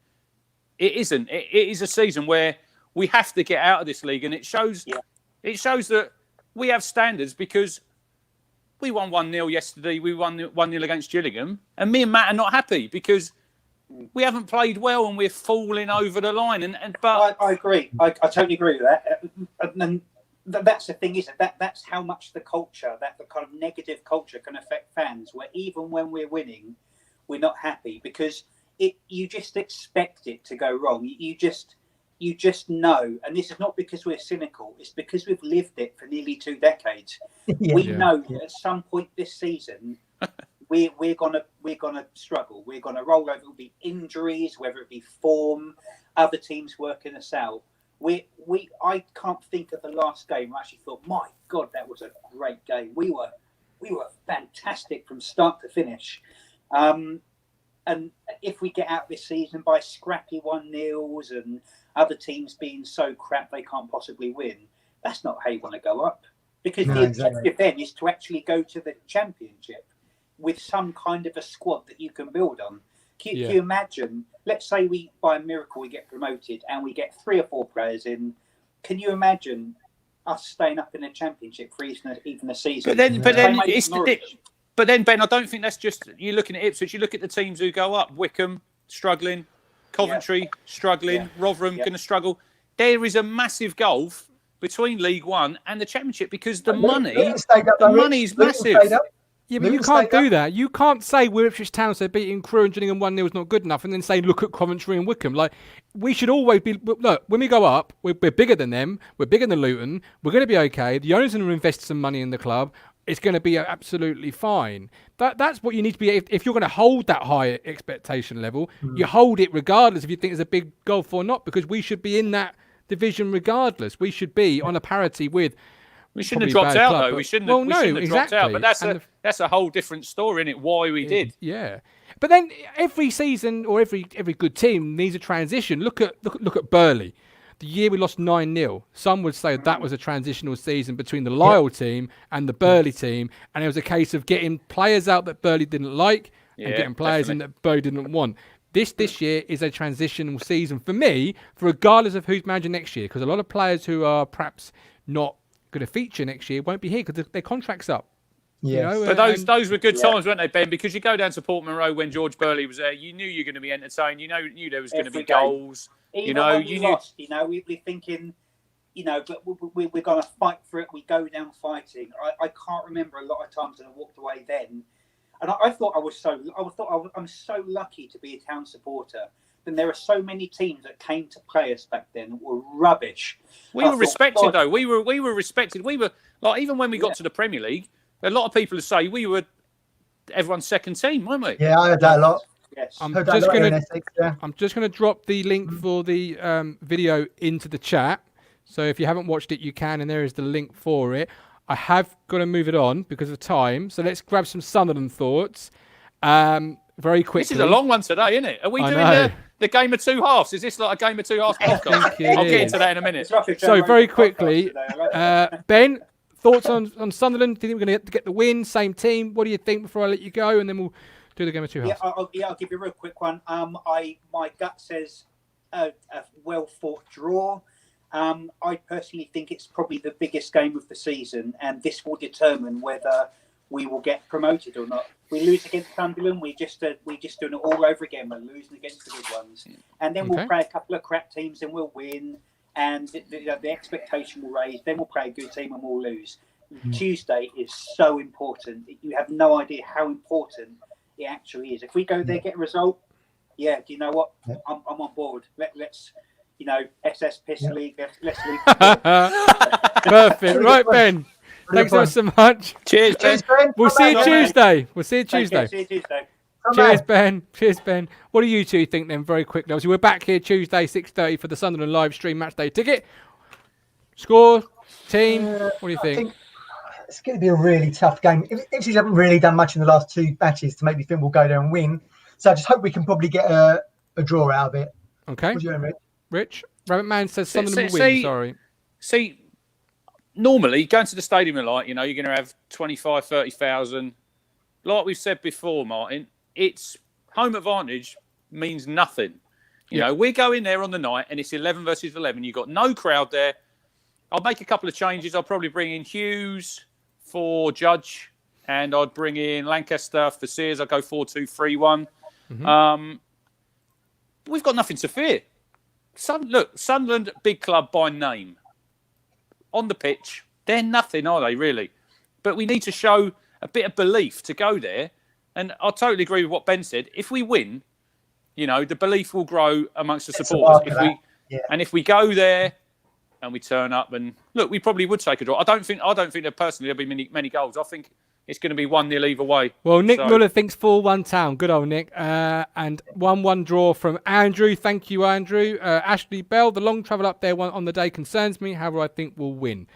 [SPEAKER 3] It isn't. It is a season where we have to get out of this league, and it shows. It shows that we have standards, because we won 1-0 yesterday. We won 1-0 against Gillingham, and me and Matt are not happy because we haven't played well and we're falling over the line. But
[SPEAKER 8] I agree. I totally agree with that. And that's the thing, isn't it? That's how much the culture, that the kind of negative culture, can affect fans. Where even when we're winning, we're not happy, because you just expect it to go wrong. You just know, and this is not because we're cynical. It's because we've lived it for nearly 2 decades. We know that at some point this season, we're gonna struggle. We're gonna roll over. It'll be injuries, whether it be form, other teams working us out. I can't think of the last game I actually thought, my God, that was a great game. We were fantastic from start to finish. And if we get out this season by scrappy 1-0s and other teams being so crap they can't possibly win, that's not how you want to go up. Because the objective then is to actually go to the Championship with some kind of a squad that you can build on. Can you imagine, let's say we, by a miracle, we get promoted and we get 3 or 4 players in. Can you imagine us staying up in the Championship for even a season?
[SPEAKER 3] But then, Ben, I don't think that's just, you're looking at Ipswich, you look at the teams who go up. Wycombe, struggling. Coventry, struggling. Rotherham, going to struggle. There is a massive gulf between League One and the Championship, because the money is massive.
[SPEAKER 1] Yeah, but you can't do that. You can't say we're Ipswich Town, so beating Crewe and Gillingham 1-0 is not good enough, and then say, look at Coventry and Wycombe. Like, we should always be, look, when we go up, we're bigger than them, we're bigger than Luton, we're going to be okay. The owners are going to invest some money in the club. It's going to be absolutely fine. That's what you need to be. If you're going to hold that high expectation level, you hold it regardless if you think it's a big gulf or not, because we should be in that division regardless. We should be on a parity with.
[SPEAKER 3] We shouldn't have dropped out, though. We shouldn't have dropped out. But that's a whole different story, isn't it? Why we did.
[SPEAKER 1] Yeah. But then every season or every good team needs a transition. Look at Burley. The year we lost 9-0, some would say that was a transitional season between the Lyall team and the Burley team, and it was a case of getting players out that Burley didn't like and getting players in that Burley didn't want. This year is a transitional season for me, for regardless of who's managing next year, because a lot of players who are perhaps not going to feature next year won't be here because their contract's up.
[SPEAKER 2] Yes.
[SPEAKER 3] You know, but those were good times, weren't they, Ben? Because you go down to Portman Road when George Burley was there, you knew you were going to be entertained. You knew there was going to be goals.
[SPEAKER 8] Even when we lost, we're thinking, but we're going to fight for it. We go down fighting. I can't remember a lot of times that I walked away then, and I thought I'm so lucky to be a Town supporter. Then there are so many teams that came to play us back then that were rubbish.
[SPEAKER 3] We were respected, though. We were respected. We were like, even when we got to the Premier League, a lot of people say we were everyone's second team, weren't we?
[SPEAKER 2] Yeah, I heard that a lot.
[SPEAKER 8] Yes.
[SPEAKER 1] I'm just going to drop the link for the video into the chat. So if you haven't watched it, you can, and there is the link for it. I have got to move it on because of time. So let's grab some Sunderland thoughts very quickly.
[SPEAKER 3] This is a long one today, isn't it? Are we doing the game of 2 halves? Is this like a game of 2 halves podcast? I'll get into that in a minute.
[SPEAKER 1] So very quickly, Ben, thoughts on Sunderland? Do you think we're going to get the win? Same team? What do you think before I let you go? And then we'll do the game of 2 halves.
[SPEAKER 8] I'll give you a real quick one. My gut says a well fought draw. I personally think it's probably the biggest game of the season, and this will determine whether we will get promoted or not. We lose against Sunderland, we just doing it all over again. We're losing against the good ones, and then we'll play a couple of crap teams and we'll win, and the expectation will raise. Then we'll play a good team and we'll lose. Tuesday is so important. You have no idea how important it actually is. If we go there, get a result, do you know what? I'm on board. Let's SS Piss League. Let's leave.
[SPEAKER 1] Perfect. Right, Ben. Thanks so much.
[SPEAKER 3] Cheers, Ben.
[SPEAKER 1] We'll see you Tuesday.
[SPEAKER 8] See you Tuesday.
[SPEAKER 1] Cheers, Ben. Cheers, Ben. What do you two think then, very quickly? Obviously, we're back here Tuesday, 6:30 for the Sunderland live stream match day ticket. Score, team, what do you think?
[SPEAKER 2] It's going to be a really tough game. Ipswich haven't really done much in the last 2 matches to make me think we'll go there and win. So I just hope we can probably get a draw out of it.
[SPEAKER 1] Okay.
[SPEAKER 2] What do you mean,
[SPEAKER 1] Rich? Rabbit Man says Sunderland will win. Sorry.
[SPEAKER 3] See, normally going to the stadium you're going to have 25, 30,000. Like we've said before, Martin, it's home advantage means nothing. You know, we go in there on the night and it's 11 versus 11. You've got no crowd there. I'll make a couple of changes. I'll probably bring in Hughes for Judge, and I'd bring in Lancaster for Sears. I'll go 4-2-3-1. We've got nothing to fear. Sunderland, big club by name. On the pitch, they're nothing, are they, really? But we need to show a bit of belief to go there. And I totally agree with what Ben said. If we win, the belief will grow amongst the supporters. If we go there and we turn up, and look, we probably would take a draw. I don't think that personally there'll be many goals. I think it's going to be 1-0 either way.
[SPEAKER 1] Well, Nick Muller thinks 4-1 Town. Good old Nick. And 1-1 draw from Andrew. Thank you, Andrew. Ashley Bell, the long travel up there on the day concerns me. However, I think we'll win.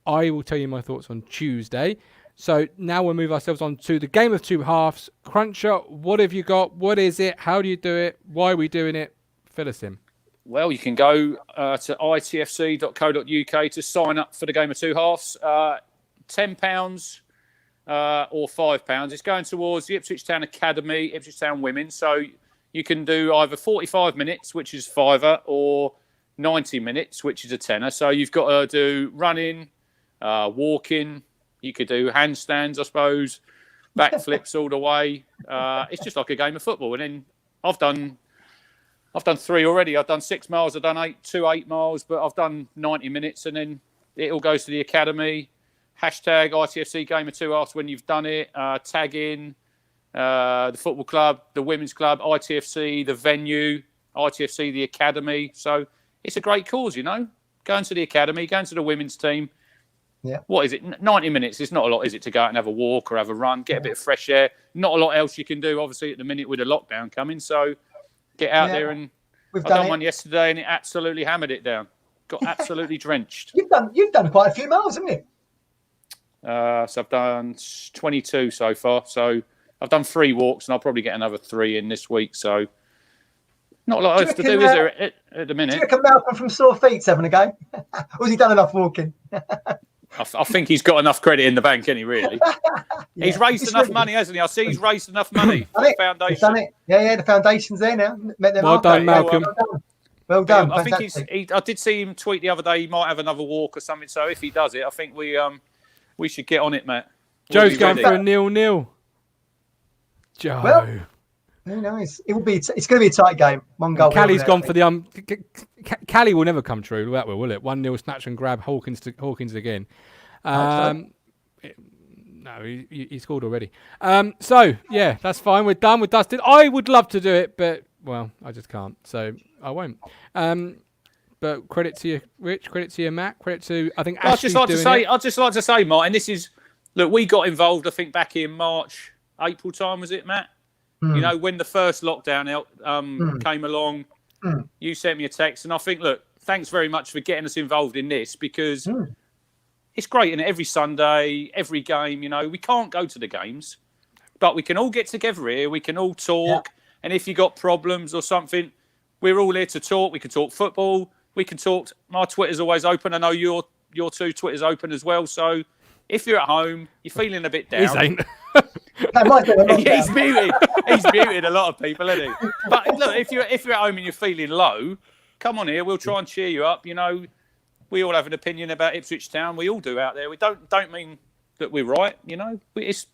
[SPEAKER 1] I will tell you my thoughts on Tuesday. So now we'll move ourselves on to the game of 2 halves. Cruncher, what have you got? What is it? How do you do it? Why are we doing it? Fill us in.
[SPEAKER 3] Well, you can go to itfc.co.uk to sign up for the game of 2 halves. £10 or £5. It's going towards the Ipswich Town Academy, Ipswich Town Women. So you can do either 45 minutes, which is £5, or 90 minutes, which is a tenner. So you've got to do running, walking. You could do handstands, I suppose, backflips all the way. It's just like a game of football. And then I've done 3 already. I've done 6 miles. I've done 8 miles, but I've done 90 minutes. And then it all goes to the academy. Hashtag ITFC game of 2 halves when you've done it. Tag in the football club, the women's club, ITFC, the venue, ITFC, the academy. So it's a great cause, Going to the academy, going to the women's team.
[SPEAKER 2] Yeah.
[SPEAKER 3] What is it? 90 minutes. It's not a lot, is it, to go out and have a walk or have a run, get a bit of fresh air. Not a lot else you can do, obviously, at the minute with the lockdown coming. So get out there, and I've done one yesterday and it absolutely hammered it down. Got absolutely drenched.
[SPEAKER 2] You've done quite a few miles, haven't you?
[SPEAKER 3] So I've done 22 so far. So I've done 3 walks, and I'll probably get another 3 in this week. So not a lot else to do, is there, at the minute?
[SPEAKER 2] Do you reckon Malcolm from Sore Feet's having a go? Or has he done enough walking?
[SPEAKER 3] I think he's got enough credit in the bank, isn't he, really? He's raised enough money, hasn't he? I see he's raised enough money for the foundation.
[SPEAKER 2] He's done it. Yeah, the foundation's there now.
[SPEAKER 1] Well done, Malcolm.
[SPEAKER 2] Well done.
[SPEAKER 3] I think I did see him tweet the other day he might have another walk or something. So if he does it, I think we should get on it, Matt.
[SPEAKER 1] Joe's going for a 0-0. Joe.
[SPEAKER 2] Well, who knows? It's going to be a tight game. One goal.
[SPEAKER 1] Callie's gone for the Callie will never come true. That will it? 1-0 snatch and grab. Hawkins again. No, he scored already. So yeah, that's fine. We're done. We're dusted. I would love to do it, but I just can't. So I won't. But credit to you, Rich. Credit to you, Matt. Credit to I'd just like
[SPEAKER 3] to say, Martin. This is we got involved. I think back in March, April time, was it, Matt? When the first lockdown came along, you sent me a text, and I think, thanks very much for getting us involved in this, because it's great. And every Sunday, every game, we can't go to the games, but we can all get together here. We can all talk. Yeah. And if you got problems or something, we're all here to talk. We can talk football. We can talk. My Twitter's always open. I know your 2 Twitter's open as well. So if you're at home, you're feeling a bit down.
[SPEAKER 1] His ain't.
[SPEAKER 3] He's muted a lot of people, isn't he? But look, if you're at home and you're feeling low, come on here. We'll try and cheer you up. We all have an opinion about Ipswich Town. We all do out there. We don't mean that we're right. But it's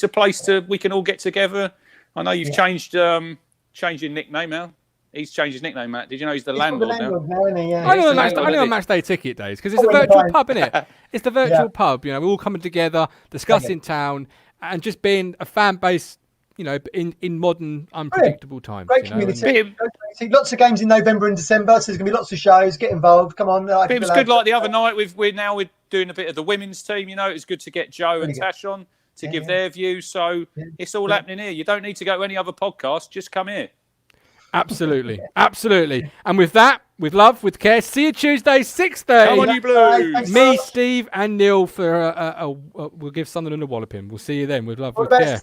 [SPEAKER 3] a place we can all get together. I know you've changed your nickname now. He's changed his nickname, Matt. Did you know he's the landlord now?
[SPEAKER 1] I know on match day ticket days, because it's a virtual pub, isn't it? It's the virtual pub. We're all coming together, discussing town, and just being a fan base, in modern, unpredictable times.
[SPEAKER 2] Great community. Lots of games in November and December, so there's going to be lots of shows. Get involved. Come on.
[SPEAKER 3] It was good like the other night. We're doing a bit of the women's team. It's good to get Joe and Tash on to give their views. So it's all happening here. You don't need to go to any other podcast. Just come here.
[SPEAKER 1] Absolutely. And with that, with love, with care. See you Tuesday, 6:30.
[SPEAKER 3] Come on, you Blues.
[SPEAKER 1] Me, Steve, and Neil for we'll give Sunderland a walloping. We'll see you then with love, with care.